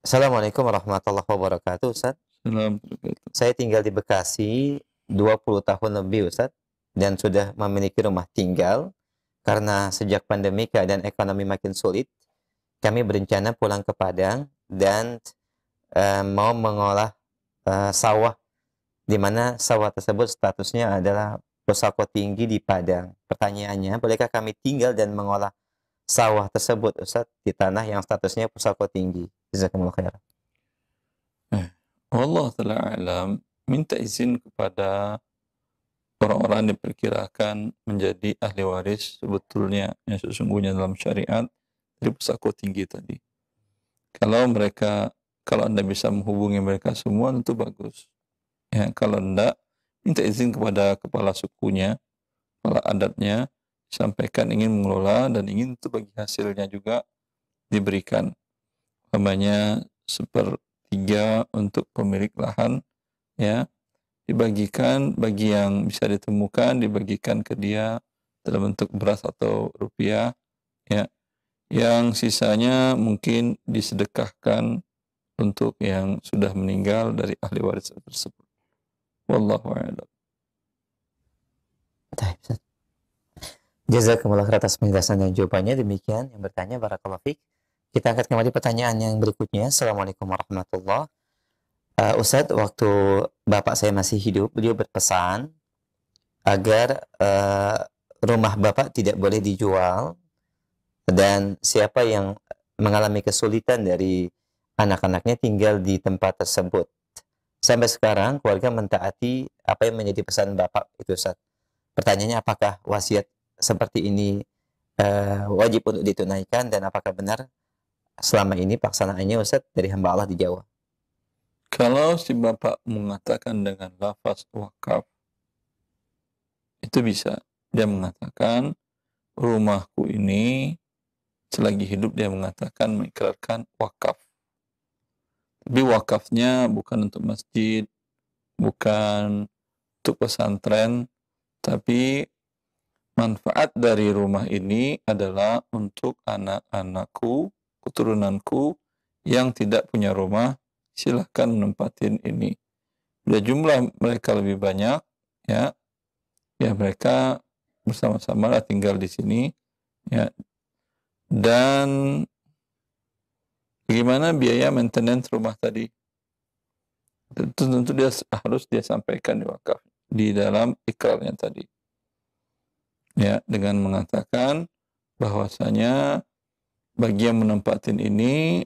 Assalamualaikum warahmatullahi wabarakatuh, Ustaz. Assalamualaikum. Saya tinggal di Bekasi 20 tahun lebih, Ustaz, dan sudah memiliki rumah tinggal. Karena sejak pandemi keadaan ekonomi makin sulit, kami berencana pulang ke Padang dan mau mengolah sawah, di mana sawah tersebut statusnya adalah Pusako Tinggi di Padang. Pertanyaannya, bolehkah kami tinggal dan mengolah sawah tersebut, Ustaz, di tanah yang statusnya Pusako Tinggi? Jazakumullah khairan. Allah Ta'ala alam, minta izin kepada orang-orang yang diperkirakan menjadi ahli waris sebetulnya yang sesungguhnya dalam syariat dari Pusako Tinggi tadi. Kalau Anda bisa menghubungi mereka semua, tentu bagus. Ya, kalau enggak, minta izin kepada kepala sukunya, kepala adatnya, sampaikan ingin mengelola dan ingin itu bagi hasilnya juga diberikan. Namanya 1/3 untuk pemilik lahan, ya, dibagikan bagi yang bisa ditemukan, dibagikan ke dia dalam bentuk beras atau rupiah, ya. Yang sisanya mungkin disedekahkan untuk yang sudah meninggal dari ahli waris tersebut. Wallahu a'lam. Baik, Ustaz. Jazakumullah khairan atas penjelasan dan jawabannya. Demikian yang bertanya, barakallahu fiik. Kita angkat kembali pertanyaan yang berikutnya. Assalamualaikum warahmatullahi wabarakatuh. Ustaz, waktu bapak saya masih hidup, beliau berpesan agar rumah bapak tidak boleh dijual, dan siapa yang mengalami kesulitan dari anak-anaknya tinggal di tempat tersebut. Sampai sekarang keluarga mentaati apa yang menjadi pesan bapak itu, Ustaz. Pertanyaannya, apakah wasiat seperti ini wajib untuk ditunaikan, dan apakah benar selama ini pelaksanaannya, Ustaz, dari hamba Allah di Jawa? Kalau si bapak mengatakan dengan lafaz wakaf, itu bisa. Dia mengatakan, rumahku ini, selagi hidup dia mengatakan, mengikrarkan wakaf. Tapi wakafnya bukan untuk masjid, bukan untuk pesantren, tapi manfaat dari rumah ini adalah untuk anak-anakku, keturunanku yang tidak punya rumah, silahkan menempatin ini. Bila jumlah mereka lebih banyak, ya mereka bersama-sama lah tinggal di sini, ya. Dan bagaimana biaya maintenance rumah tadi? Tentu dia harus sampaikan di wakaf di dalam ikrarnya tadi. Ya, dengan mengatakan bahwasanya bagi yang menempatin ini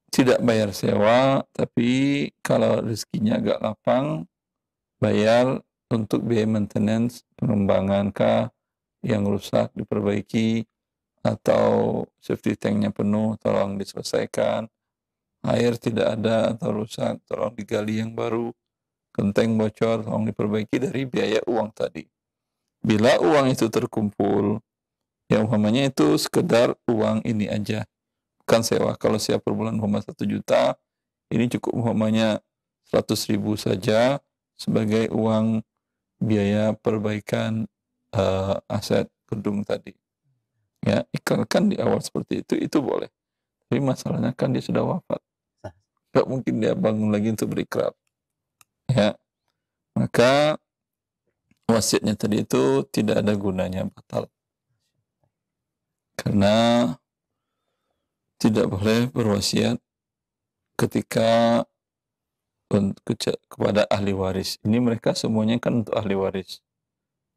tidak bayar sewa, tapi kalau rezekinya agak lapang, bayar untuk biaya maintenance, pengembangan kah yang rusak diperbaiki, atau safety tanknya penuh, tolong diselesaikan, air tidak ada atau rusak, tolong digali yang baru, genteng bocor, tolong diperbaiki dari biaya uang tadi. Bila uang itu terkumpul, ya umpamanya itu sekedar uang ini aja, bukan sewa. Kalau sewa per bulan 1 juta, ini cukup umpamanya 100.000 saja sebagai uang biaya perbaikan aset gedung tadi. Ya, ikrarkan di awal seperti itu boleh. Tapi masalahnya kan dia sudah wafat. Gak mungkin dia bangun lagi untuk berikrar. Ya, maka wasiatnya tadi itu tidak ada gunanya, batal. Karena tidak boleh berwasiat ketika kepada ahli waris. Ini mereka semuanya kan untuk ahli waris.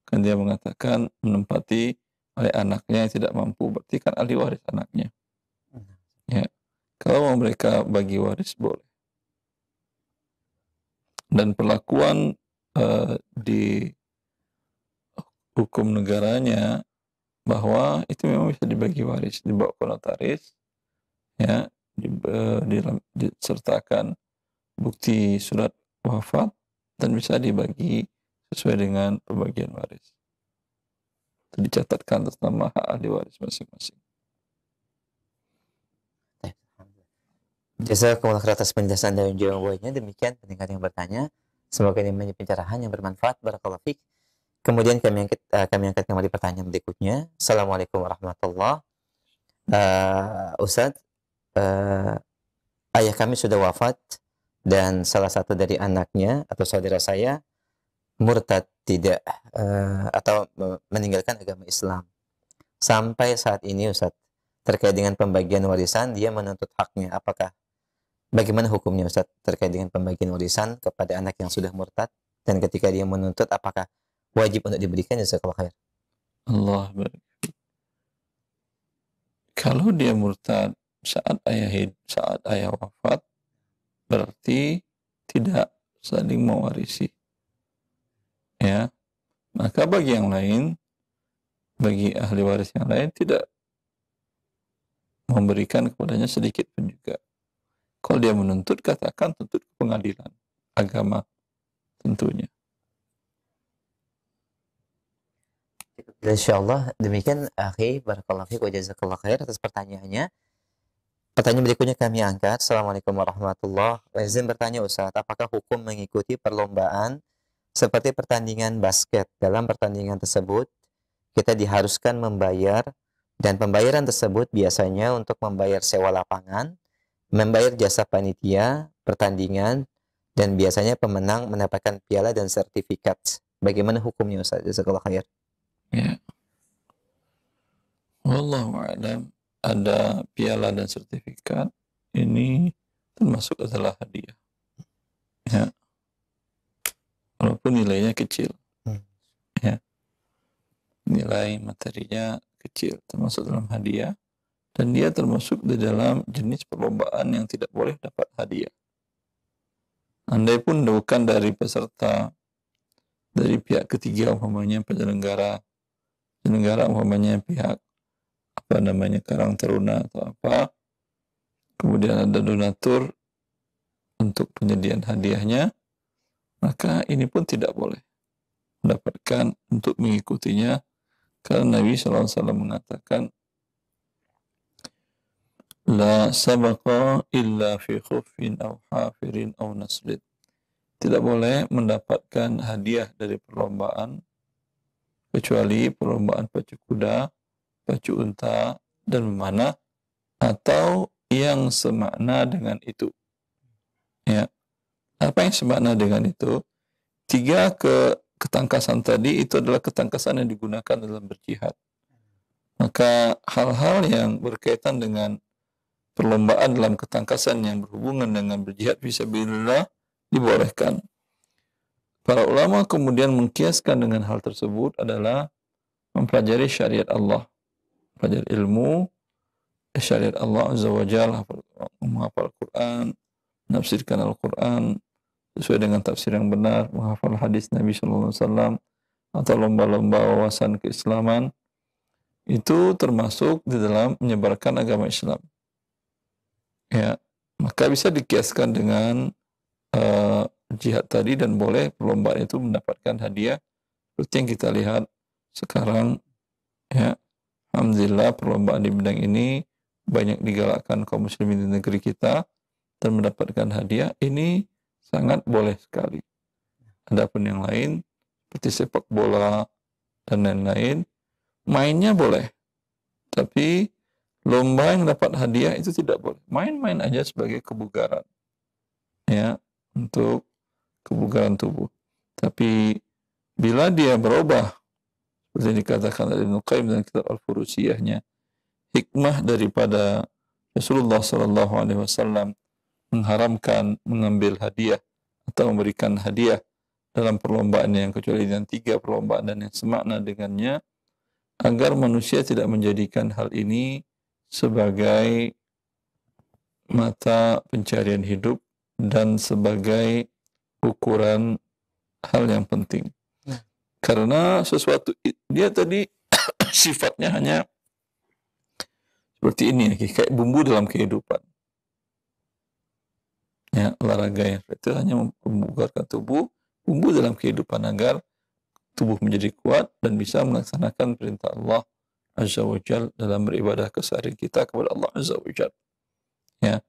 Kan dia mengatakan menempati oleh anaknya yang tidak mampu, berarti kan ahli waris anaknya. Ya, kalau mereka bagi waris boleh. Dan perlakuan di hukum negaranya bahwa itu memang bisa dibagi waris, dibawa ke notaris, ya, disertakan bukti surat wafat dan bisa dibagi sesuai dengan pembagian waris. Itu dicatatkan atas nama hak ahli waris masing-masing. Jazakumullah khairan atas penjelasan dan jawabannya. Demikian pendengar yang bertanya. Semoga ini menjadi pencerahan yang bermanfaat. Barakallahu fiik. Kemudian kami angkat kembali pertanyaan berikutnya. Assalamualaikum warahmatullahi wabarakatuh. Ustadz, ayah kami sudah wafat dan salah satu dari anaknya atau saudara saya murtad tidak atau meninggalkan agama Islam. Sampai saat ini Ustadz, terkait dengan pembagian warisan dia menuntut haknya. Bagaimana hukumnya Ustadz terkait dengan pembagian warisan kepada anak yang sudah murtad, dan ketika dia menuntut apakah wajib untuk diberikan? Jazakallahu khair. Allah barik. Kalau dia murtad saat ayah wafat, berarti tidak saling mewarisi. Ya, maka bagi yang lain, bagi ahli waris yang lain tidak memberikan kepadanya sedikit pun juga. Kalau dia menuntut, katakan tuntut ke pengadilan agama tentunya. Insyaallah demikian akhi, barakallahu fiik wa jazakallahu khair atas pertanyaannya. Pertanyaan berikutnya kami angkat. Assalamualaikum warahmatullahi wabarakatuh. Izin bertanya Ustaz, apakah hukum mengikuti perlombaan seperti pertandingan basket? Dalam pertandingan tersebut kita diharuskan membayar, dan pembayaran tersebut biasanya untuk membayar sewa lapangan, membayar jasa panitia pertandingan, dan biasanya pemenang mendapatkan piala dan sertifikat. Bagaimana hukumnya Ustaz? Jazakallahu khair. Ya. Wallahu a'lam. Ada piala dan sertifikat, ini termasuk adalah hadiah. Ya. Walaupun nilainya kecil. Ya. Nilai materinya kecil, termasuk dalam hadiah. Dan dia termasuk di dalam jenis perlombaan yang tidak boleh dapat hadiah. Andai pun bukan dari peserta, dari pihak ketiga, umpamanya penyelenggara umpamanya pihak Karang Taruna atau apa, kemudian ada donatur untuk penyediaan hadiahnya, maka ini pun tidak boleh mendapatkan untuk mengikutinya, karena Nabi SAW mengatakan la sabaqa illa fi khuffin aw hafirin aw naslid. Tidak boleh mendapatkan hadiah dari perlombaan kecuali perlombaan pacu kuda, pacu unta, dan memanah, atau yang semakna dengan itu. Ya. Apa yang semakna dengan itu? 3 ketangkasan tadi itu adalah ketangkasan yang digunakan dalam berjihad. Maka hal-hal yang berkaitan dengan perlombaan dalam ketangkasan yang berhubungan dengan berjihad fisabilillah dibolehkan. Para ulama kemudian mengkiaskan dengan hal tersebut adalah mempelajari syariat Allah. belajar ilmu, syariat Allah Azza wa Jalla, menghafal Quran, menafsirkan Al-Quran sesuai dengan tafsir yang benar, menghafal hadis Nabi Sallallahu Alaihi Wasallam, atau lomba-lomba wawasan keislaman, itu termasuk di dalam menyebarkan agama Islam. Ya, maka bisa dikiaskan dengan jihad tadi, dan boleh perlombaan itu mendapatkan hadiah seperti yang kita lihat sekarang. Ya, alhamdulillah perlombaan di bidang ini banyak digalakkan kaum muslimin di negeri kita dan mendapatkan hadiah. Ini sangat boleh sekali. Adapun yang lain seperti sepak bola dan lain-lain, mainnya boleh, tapi lomba yang dapat hadiah itu tidak boleh. Main-main aja sebagai kebugaran, ya, untuk kebugaran tubuh. Tapi bila dia berubah, seperti dikatakan oleh Ibnu Qayyim dalam kitab Al-Furusiyahnya, hikmah daripada Rasulullah Sallallahu Alaihi Wasallam mengharamkan mengambil hadiah atau memberikan hadiah dalam perlombaan yang kecuali dengan 3 perlombaan dan yang semakna dengannya, agar manusia tidak menjadikan hal ini sebagai mata pencarian hidup dan sebagai ukuran hal yang penting. Karena sesuatu dia tadi sifatnya hanya seperti ini, kayak bumbu dalam kehidupan. Ya, olahraga yang itu hanya membugarkan tubuh, bumbu dalam kehidupan agar tubuh menjadi kuat dan bisa melaksanakan perintah Allah Azza wa Jalla dalam beribadah keseharian kita kepada Allah Azza wa Jalla. Ya,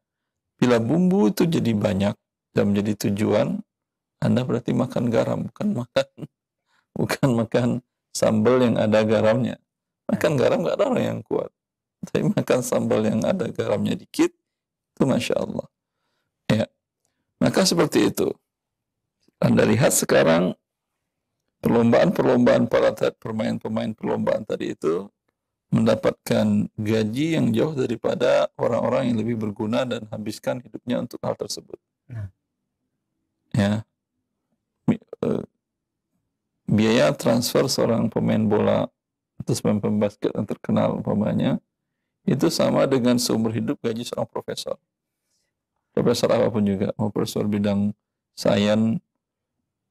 bila bumbu itu jadi banyak dan menjadi tujuan, Anda berarti makan garam, bukan makan sambal yang ada garamnya. Makan garam nggak ada orang yang kuat, tapi makan sambal yang ada garamnya dikit, itu Masya Allah. Ya, maka seperti itu. Anda lihat sekarang perlombaan pemain-pemain perlombaan tadi itu mendapatkan gaji yang jauh daripada orang-orang yang lebih berguna dan habiskan hidupnya untuk hal tersebut. Ya, biaya transfer seorang pemain bola atau pemain basket yang terkenal umpamanya itu sama dengan seumur hidup gaji seorang profesor apapun juga, mau profesor bidang sains,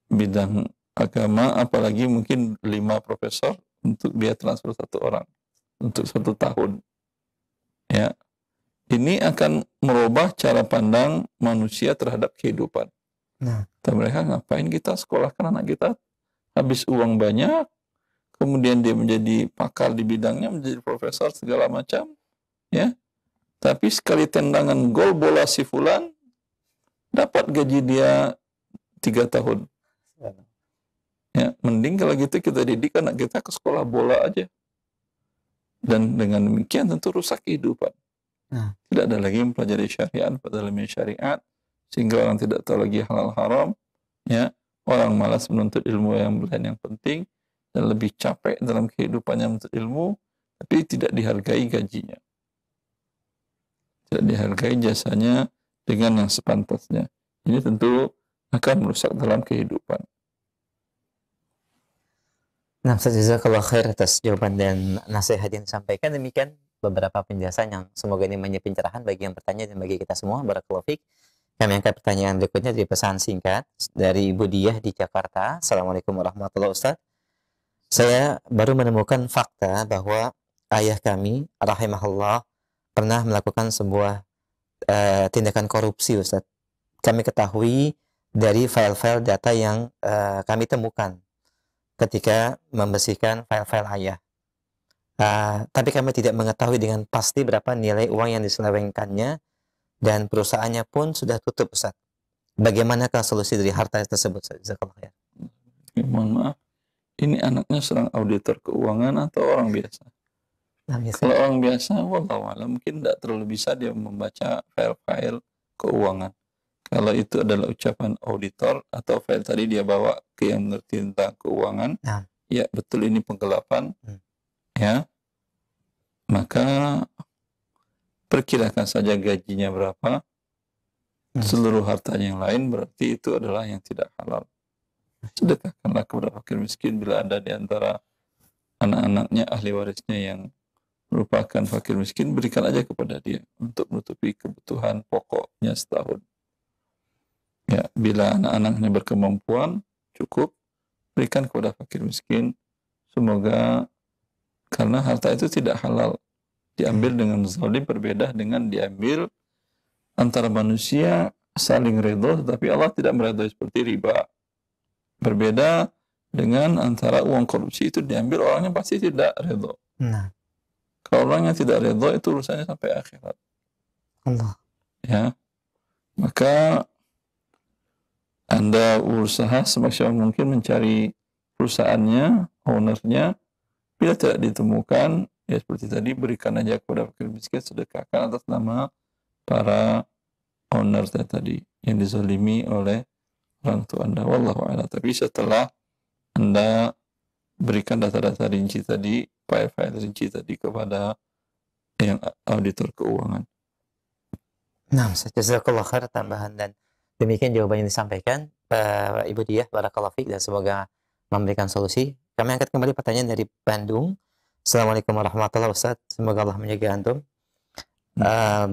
bidang agama, apalagi mungkin 5 profesor untuk biaya transfer 1 orang untuk 1 tahun. Ya, ini akan merubah cara pandang manusia terhadap kehidupan. Dan mereka ngapain kita sekolahkan anak kita, habis uang banyak, kemudian dia menjadi pakar di bidangnya, menjadi profesor segala macam, ya. Tapi sekali tendangan gol bola si fulan, dapat gaji dia 3 tahun. Ya, mending kalau gitu kita didik anak kita ke sekolah bola aja. Dan dengan demikian tentu rusak kehidupan. Tidak ada lagi mempelajari syariat, padahal syariat, sehingga orang tidak tahu lagi halal haram. Ya, orang malas menuntut ilmu yang lain yang penting dan lebih capek dalam kehidupannya menuntut ilmu, tapi tidak dihargai gajinya. Tidak dihargai jasanya dengan yang sepantasnya. Ini tentu akan merusak dalam kehidupan. Nah, jazakallahu khair atas jawaban dan nasihat yang disampaikan. Demikian beberapa penjelasan yang semoga ini menjadi pencerahan bagi yang bertanya dan bagi kita semua. Barakallahu fiik. Kami angkat pertanyaan berikutnya dari pesan singkat dari Ibu Diah di Jakarta. Assalamualaikum warahmatullahi wabarakatuh. Saya baru menemukan fakta bahwa ayah kami, rahimahullah, pernah melakukan sebuah tindakan korupsi, Ustaz. Kami ketahui dari file-file data yang kami temukan ketika membersihkan file-file ayah. Tapi kami tidak mengetahui dengan pasti berapa nilai uang yang diselewengkannya, dan perusahaannya pun sudah tutup, Ustaz. Bagaimanakah solusi dari harta tersebut, Ustaz? Mohon maaf, ini anaknya seorang auditor keuangan atau orang biasa? Kalau orang biasa, wallahualam, mungkin tidak terlalu bisa dia membaca file-file keuangan. Kalau itu adalah ucapan auditor atau file tadi dia bawa ke yang mengerti tentang keuangan, ya betul ini penggelapan, ya, maka perkirakan saja gajinya berapa, seluruh hartanya yang lain berarti itu adalah yang tidak halal. Sedekahkanlah kepada fakir miskin bila ada di antara anak-anaknya, ahli warisnya yang merupakan fakir miskin, berikan aja kepada dia untuk menutupi kebutuhan pokoknya setahun. Ya, bila anak-anaknya berkemampuan cukup, berikan kepada fakir miskin. Semoga, karena harta itu tidak halal diambil dengan zalim, berbeda dengan diambil antara manusia saling ridho, tetapi Allah tidak meridhoi seperti riba. Berbeda dengan antara uang korupsi, itu diambil orangnya pasti tidak ridho. Nah, Kalau orangnya tidak ridho, itu urusannya sampai akhirat. Allah. Ya, maka Anda berusaha semaksimal mungkin mencari perusahaannya, ownernya. Bila tidak ditemukan, ya seperti tadi, berikan aja kepada fakir miskin, sedekahkan atas nama para owner tadi yang dizalimi oleh orang tua Anda. Wallahu a'lam. Tapi setelah Anda berikan data-data rinci tadi, file-file rinci tadi kepada yang auditor keuangan. Nah, jazakallah khair tambahan dan demikian jawaban yang disampaikan Ibu Diah, barakallahu fiik, dan semoga memberikan solusi. Kami angkat kembali pertanyaan dari Bandung. Assalamualaikum warahmatullahi wabarakatuh. Ustaz, semoga Allah menjaga antum.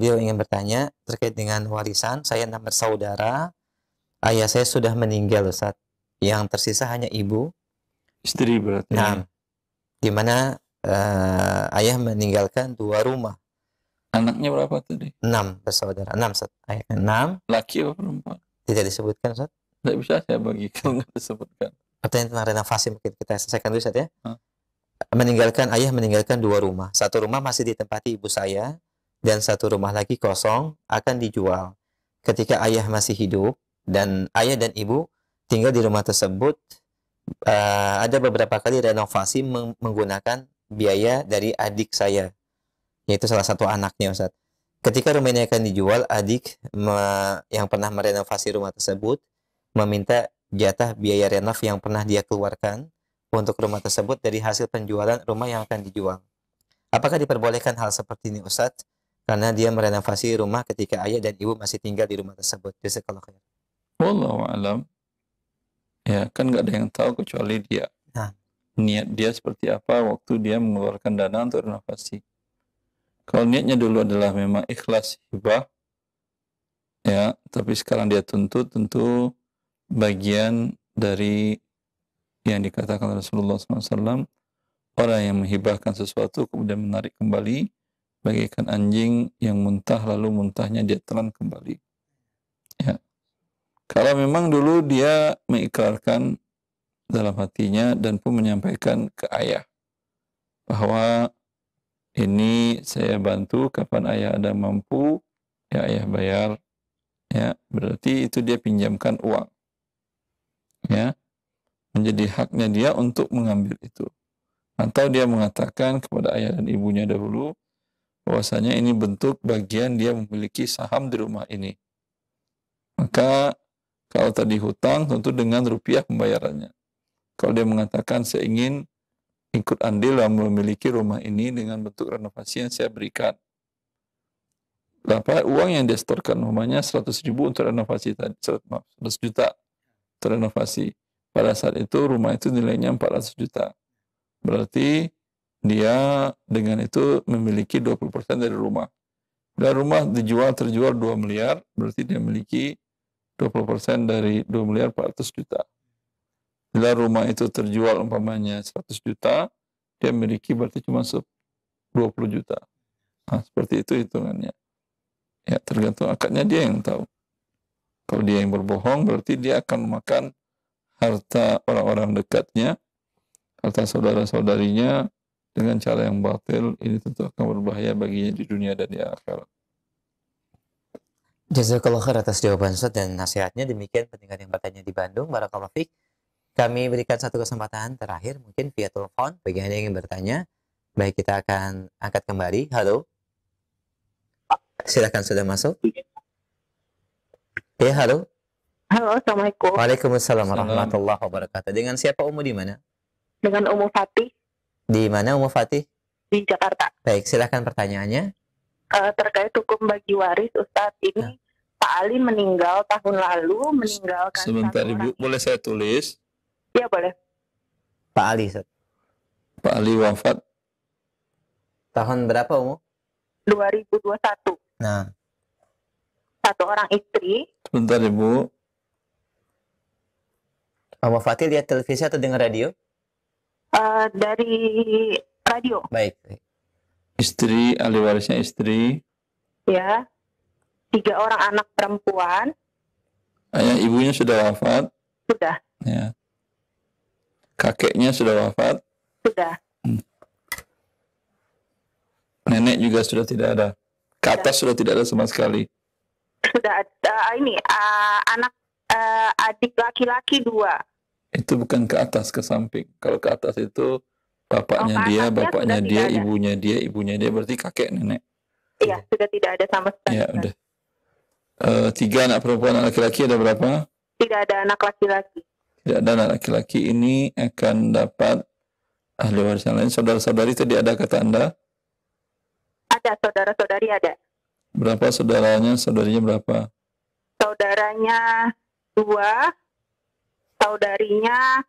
Beliau ingin bertanya terkait dengan warisan. Saya 6 bersaudara. Ayah saya sudah meninggal, Ustaz. Yang tersisa hanya ibu. Istri berarti. Nah, di mana ayah meninggalkan 2 rumah. Anaknya berapa tadi? 6 bersaudara. 6, Ustaz. Ayahnya 6. Laki atau perempuan? Tidak disebutkan, Ustaz. Tidak bisa saya bagi kalau nggak disebutkan. Pertanyaan tentang renovasi mungkin kita selesaikan dulu, Ustaz, ya. Ayah meninggalkan 2 rumah. 1 rumah masih ditempati ibu saya, dan 1 rumah lagi kosong akan dijual. Ketika ayah masih hidup dan ayah dan ibu tinggal di rumah tersebut, ada beberapa kali renovasi menggunakan biaya dari adik saya, yaitu salah satu anaknya, Ustaz. Ketika rumah ini akan dijual, adik yang pernah merenovasi rumah tersebut meminta jatah biaya renov yang pernah dia keluarkan untuk rumah tersebut dari hasil penjualan rumah yang akan dijual. Apakah diperbolehkan hal seperti ini, Ustadz? Karena dia merenovasi rumah ketika ayah dan ibu masih tinggal di rumah tersebut. Jazakallahu khair. Wallahu a'lam. Ya, kan nggak ada yang tahu kecuali dia. Nah. Niat dia seperti apa waktu dia mengeluarkan dana untuk renovasi. Kalau niatnya dulu adalah memang ikhlas hibah, ya, tapi sekarang dia tuntut, tentu bagian dari yang dikatakan Rasulullah SAW, orang yang menghibahkan sesuatu kemudian menarik kembali, bagaikan anjing yang muntah lalu muntahnya dia telan kembali. Ya. Kalau memang dulu dia mengikrarkan dalam hatinya dan pun menyampaikan ke ayah bahwa ini saya bantu, kapan ayah ada mampu, ya ayah bayar, ya berarti itu dia pinjamkan uang, ya. Menjadi haknya dia untuk mengambil itu. Atau dia mengatakan kepada ayah dan ibunya dahulu bahwasanya ini bentuk bagian dia memiliki saham di rumah ini. Maka kalau tadi hutang tentu dengan rupiah pembayarannya. Kalau dia mengatakan saya ingin ikut andil dalam memiliki rumah ini dengan bentuk renovasi yang saya berikan. Uang yang dia setorkan rumahnya 100.000 untuk renovasi tadi, 100 juta untuk renovasi. Pada saat itu rumah itu nilainya 400 juta. Berarti dia dengan itu memiliki 20% dari rumah. Bila rumah terjual 2 miliar, berarti dia memiliki 20% dari 2 miliar 400 juta. Bila rumah itu terjual umpamanya 100 juta, dia memiliki berarti cuma 20 juta. Nah, seperti itu hitungannya. Ya, tergantung akadnya dia yang tahu. Kalau dia yang berbohong, berarti dia akan memakan harta orang-orang dekatnya, harta saudara-saudarinya dengan cara yang batil. Ini tentu akan berbahaya baginya di dunia dan di akhirat. Jazakallahu khair atas jawaban Ustaz dan nasihatnya. Demikian pendengar yang bertanya di Bandung. Barakallahu fiik. Kami berikan satu kesempatan terakhir mungkin via telepon bagi Anda yang ingin bertanya. Baik, kita akan angkat kembali. Halo. Silakan, sudah masuk. Ya, halo. Halo, Assalamualaikum. Waalaikumsalam warahmatullahi wabarakatuh. Dengan siapa Umu di mana? Dengan Umu Fatih Di mana Umu Fatih? di Jakarta. Baik, silakan pertanyaannya. Terkait hukum bagi waris, Ustadz, ini Pak Ali meninggal tahun lalu, meninggalkan Sebentar satu Ibu, orang. boleh saya tulis? Iya, boleh. Pak Ali, Ustaz. Pak Ali wafat Tahun berapa, Umu? 2021. Nah, 1 orang istri. Sebentar Ibu. Umu Fatih lihat televisi atau dengar radio? Dari radio. Baik. Istri, ahli warisnya istri. Ya. 3 orang anak perempuan. Ayah ibunya sudah wafat. Sudah. Ya. Kakeknya sudah wafat. Sudah. Nenek juga sudah tidak ada. Ke atas sudah tidak ada sama sekali. Sudah ada anak adik laki-laki 2. Itu bukan ke atas, ke samping. Kalau ke atas itu bapaknya ke dia, atasnya bapaknya sudah dia, tidak ada. ibunya dia, berarti kakek nenek. Iya, sudah tidak ada sama sekali. Ya, udah. 3 anak perempuan, anak laki-laki ada berapa? Tidak ada anak laki-laki. Tidak ada anak laki-laki. Ini akan dapat ahli waris yang lain. Saudara-saudari tadi ada kata Anda? Ada, saudara-saudari ada. Berapa saudaranya? Saudarinya berapa? Saudaranya 2, saudarinya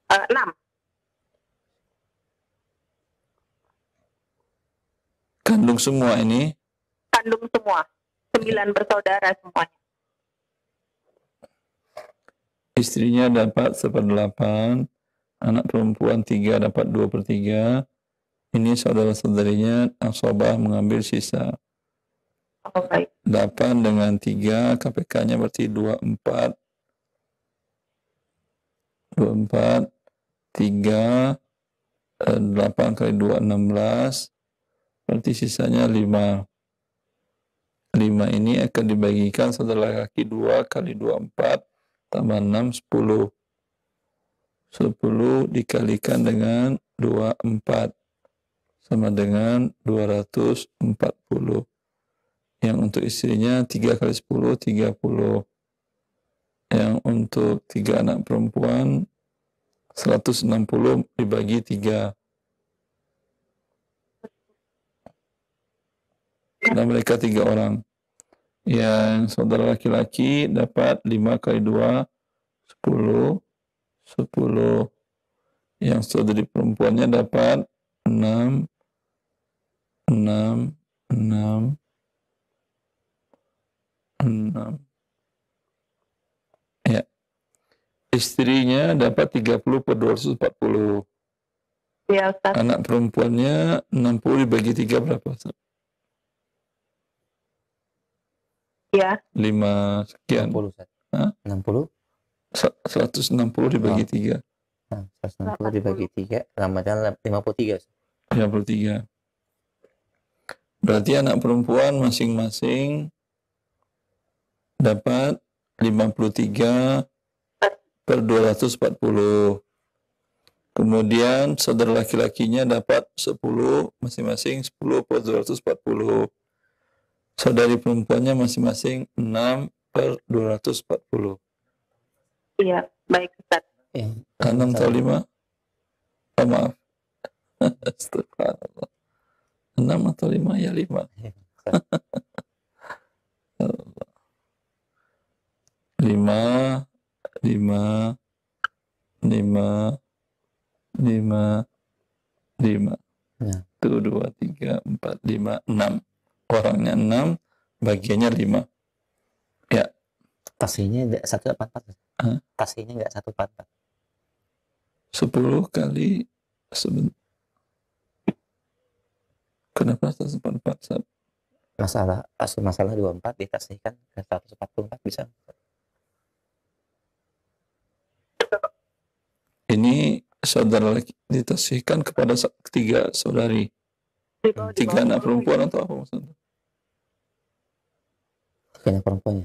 6. Kandung semua ini? Kandung semua. 9 bersaudara semuanya. Istrinya dapat 1/8, anak perempuan 3 dapat 2/3. Ini saudara-saudarinya asabah mengambil sisa. Oh, baik. 8 dengan 3, KPK-nya berarti 24. 24, 3, 8 kali 2, 16. Berarti sisanya 5. 5 ini akan dibagikan saudara laki 2 kali 2, 4. Tambah 6, 10. 10 dikalikan dengan 24. Sama dengan 240. Yang untuk istrinya 3 kali 10, 30. Yang untuk 3 anak perempuan 160 dibagi 3. Karena mereka 3 orang. Yang saudara laki-laki dapat 5 kali 2, 10. 10. Yang saudari perempuannya dapat 6. 6. 6. 6. Ya. Istrinya dapat 30/240. Ya, Ustaz. Anak perempuannya 60 dibagi 3 berapa? Ustaz? Ya. 5 sekian. 60, Ustaz. Hah? 60? 160 dibagi 3. Nah, 160 dibagi 3, Ramadan 53. Ustaz. 53. Berarti anak perempuan masing-masing dapat 53/240. Kemudian saudara laki-lakinya dapat 10, masing-masing 10/240. Saudari perempuannya masing-masing 6/240. Iya, baik, Ustaz. Ya. 6 atau 5? Oh, maaf. Astagfirullah. 6 atau 5? Ya 5. 5, 5, 5, 5, 5. Ya. 1, 2, 3, 4, 5, 6. Orangnya 6, bagiannya 5. Ya. Tasihnya 144. Hah? Tasihnya enggak 144. 10 kali kenapa 144? Masalah 24 ditasihkan ke 144 bisa. Ini saudara laki ditasihkan kepada 3 saudari. 3 anak perempuan atau apa maksudnya? 3 anak perempuannya.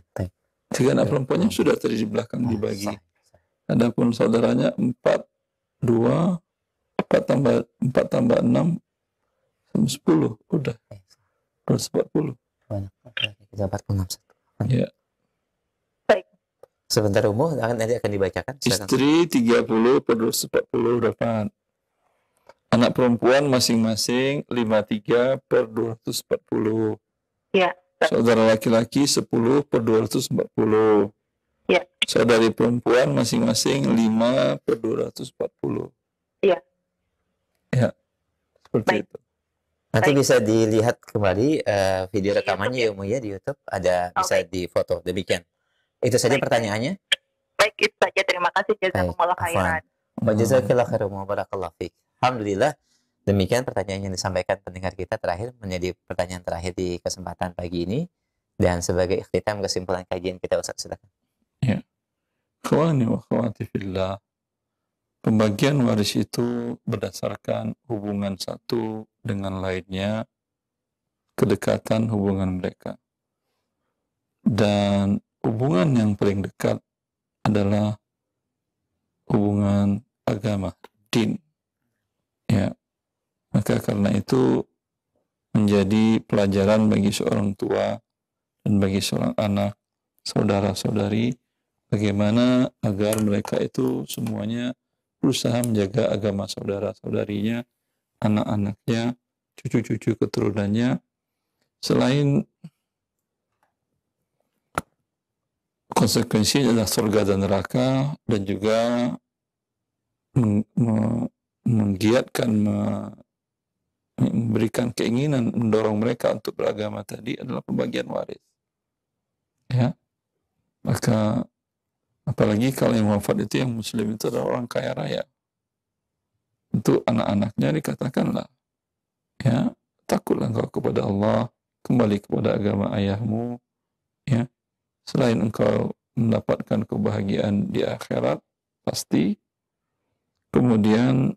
3 anak perempuannya sudah tadi di belakang dibagi. Adapun saudaranya 4, 2, 4 tambah 6, 10. Udah. 240. Kita 46. Ya. Baik. Sebentar umum nanti akan dibacakan. Silakan. Istri 30/240 dapat. Anak perempuan masing-masing 53/240. Ya. Saudara laki-laki 10/240. Ya. Saudari perempuan masing-masing 5/240. Iya. Ya. Seperti Baik. itu. Nanti Baik. bisa dilihat kembali video Di rekamannya YouTube ya Umu ya di YouTube, ada bisa baik. difoto. Demikian. Itu saja Baik. pertanyaannya. Baik, itu saja. Terima kasih. Baik, Jazakumullah afwan. khairan. Wa jazakallahu khairan wa barakallahu fiik. Alhamdulillah, demikian pertanyaan yang disampaikan pendengar kita terakhir menjadi pertanyaan terakhir di kesempatan pagi ini, dan sebagai ikhtitam kesimpulan kajian kita, Ustaz, silakan. Ya. Ikhwani wa akhwati fillah, pembagian waris itu berdasarkan hubungan satu dengan lainnya, kedekatan hubungan mereka. Dan hubungan yang paling dekat adalah hubungan agama, din. Ya. Maka karena itu menjadi pelajaran bagi seorang tua dan bagi seorang anak, saudara-saudari, bagaimana agar mereka itu semuanya berusaha menjaga agama saudara-saudarinya, anak-anaknya, cucu-cucu keturunannya, selain konsekuensinya adalah surga dan neraka, dan juga menggiatkan, memberikan keinginan, mendorong mereka untuk beragama tadi adalah pembagian waris. Ya, maka apalagi kalau yang wafat itu yang muslim itu adalah orang kaya raya. Untuk anak-anaknya dikatakanlah, ya, takutlah engkau kepada Allah, kembali kepada agama ayahmu, ya. Selain engkau mendapatkan kebahagiaan di akhirat, pasti, kemudian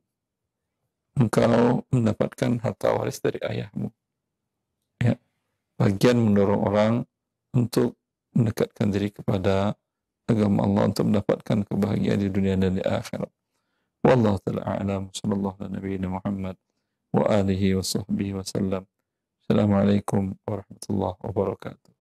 engkau mendapatkan harta waris dari ayahmu. Ya. Bagian mendorong orang untuk mendekatkan diri kepada agama Allah untuk mendapatkan kebahagiaan di dunia dan di akhirat. Wallahu ta'ala a'lam. Sallallahu ala nabiyyina Muhammad wa alihi wa sahbihi wa sallam. Assalamualaikum warahmatullahi wabarakatuh.